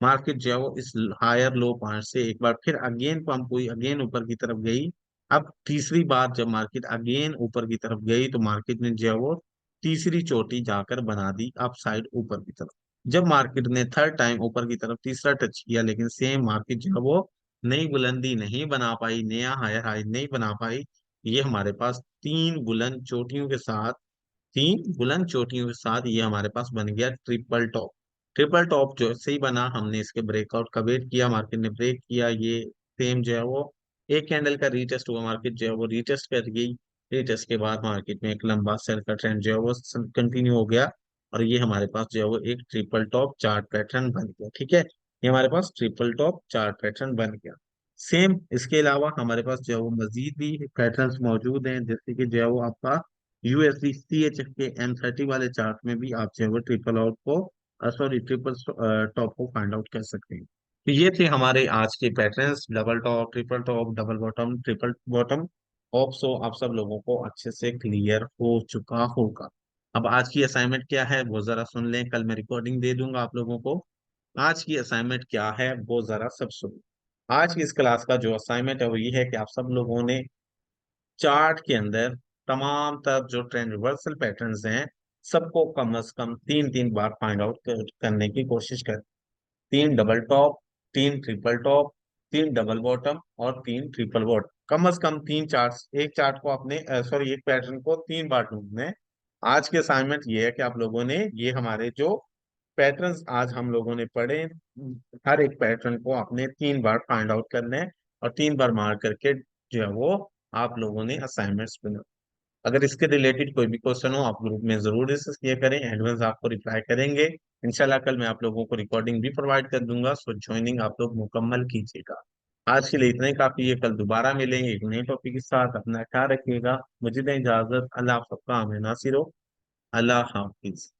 मार्केट जो है वो इस हायर लो पॉइंट से एक बार फिर अगेन पंप हुई, अगेन ऊपर की तरफ गई। अब तीसरी बार जब मार्केट अगेन ऊपर की तरफ गई तो मार्केट ने जो है वो तीसरी चोटी जाकर बना दी अप साइड ऊपर की तरफ। जब मार्केट ने थर्ड टाइम ऊपर की तरफ तीसरा टच किया, लेकिन सेम मार्केट जो है वो नई बुलंदी नहीं बना पाई, नया हायर हाई नहीं बना पाई। ये हमारे पास तीन बुलंद चोटियों के साथ, तीन बुलंद चोटियों के साथ ये हमारे पास बन गया ट्रिपल टॉप। ट्रिपल टॉप जो से ही बना, हमने इसके ब्रेकआउट का वेट किया, मार्केट ने ब्रेक किया, ये सेम जो है वो एक कैंडल का रीटेस्ट हुआ, मार्केट जो है वो रीटेस्ट कर गई। रीटेस्ट के बाद मार्केट में एक लंबा सेल का ट्रेंड जो है वो कंटिन्यू हो गया और ये हमारे पास जो है वो एक ट्रिपल टॉप चार्ट पैटर्न बन गया। ठीक है, ये हमारे पास ट्रिपल टॉप चार्ट पैटर्न बन गया। सेम इसके अलावा हमारे पास जो है वो मजीद भी पैटर्न्स मौजूद हैं, जैसे कि जो है वो आपका यूएसडी सीएचएफ के M30 वाले चार्ट में भी आप जो है वो ट्रिपल आउट को, सॉरी ट्रिपल टॉप को फाइंड आउट कर सकते हैं। तो ये थे हमारे आज के patterns, double top, triple top, double bottom, triple bottom. Hope so आप सब लोगों को अच्छे से क्लियर हो चुका होगा। अब आज की असाइनमेंट क्या है वो जरा सुन लें, कल मैं रिकॉर्डिंग दे दूंगा आप लोगों को। आज की असाइनमेंट क्या है वो जरा सब सुनो। आज की इस क्लास का जो असाइनमेंट है वो ये है कि आप सब लोगों ने चार्ट के अंदर तमाम तरफ जो ट्रेंड रिवर्सल पैटर्न्स हैं सबको कम से कम तीन तीन बार फाइंड आउट करने की कोशिश कर। तीन डबल टॉप, तीन ट्रिपल टॉप, तीन डबल बॉटम और तीन ट्रिपल बॉटम, कम से कम तीन चार्ट, एक चार्ट को अपने, सॉरी एक पैटर्न को तीन बार ढूंढना है। आज के असाइनमेंट ये है कि आप लोगों ने ये हमारे जो पैटर्न्स आज हम लोगों ने पढ़े, हर एक पैटर्न को आपने तीन बार फाइंड आउट करना है और तीन बार मार्क करके जो है वो आप लोगों ने असाइनमेंट्स बना। अगर इसके रिलेटेड कोई भी क्वेश्चन हो आप ग्रुप में जरूर डिस्कस किया करें, एडवांस आपको रिप्लाई करेंगे। इंशाल्लाह कल मैं आप लोगों को रिकॉर्डिंग भी प्रोवाइड कर दूंगा, सो ज्वाइनिंग आप लोग मुकम्मल कीजिएगा। आज के लिए इतना ही काफी है, कल दोबारा मिलेंगे एक नए टॉपिक के साथ। अपना ख्याल रखिएगा, मुझे दें इजाजत। अल्लाह आप सबका हमें नासिर हो। अल्लाह हाफिज।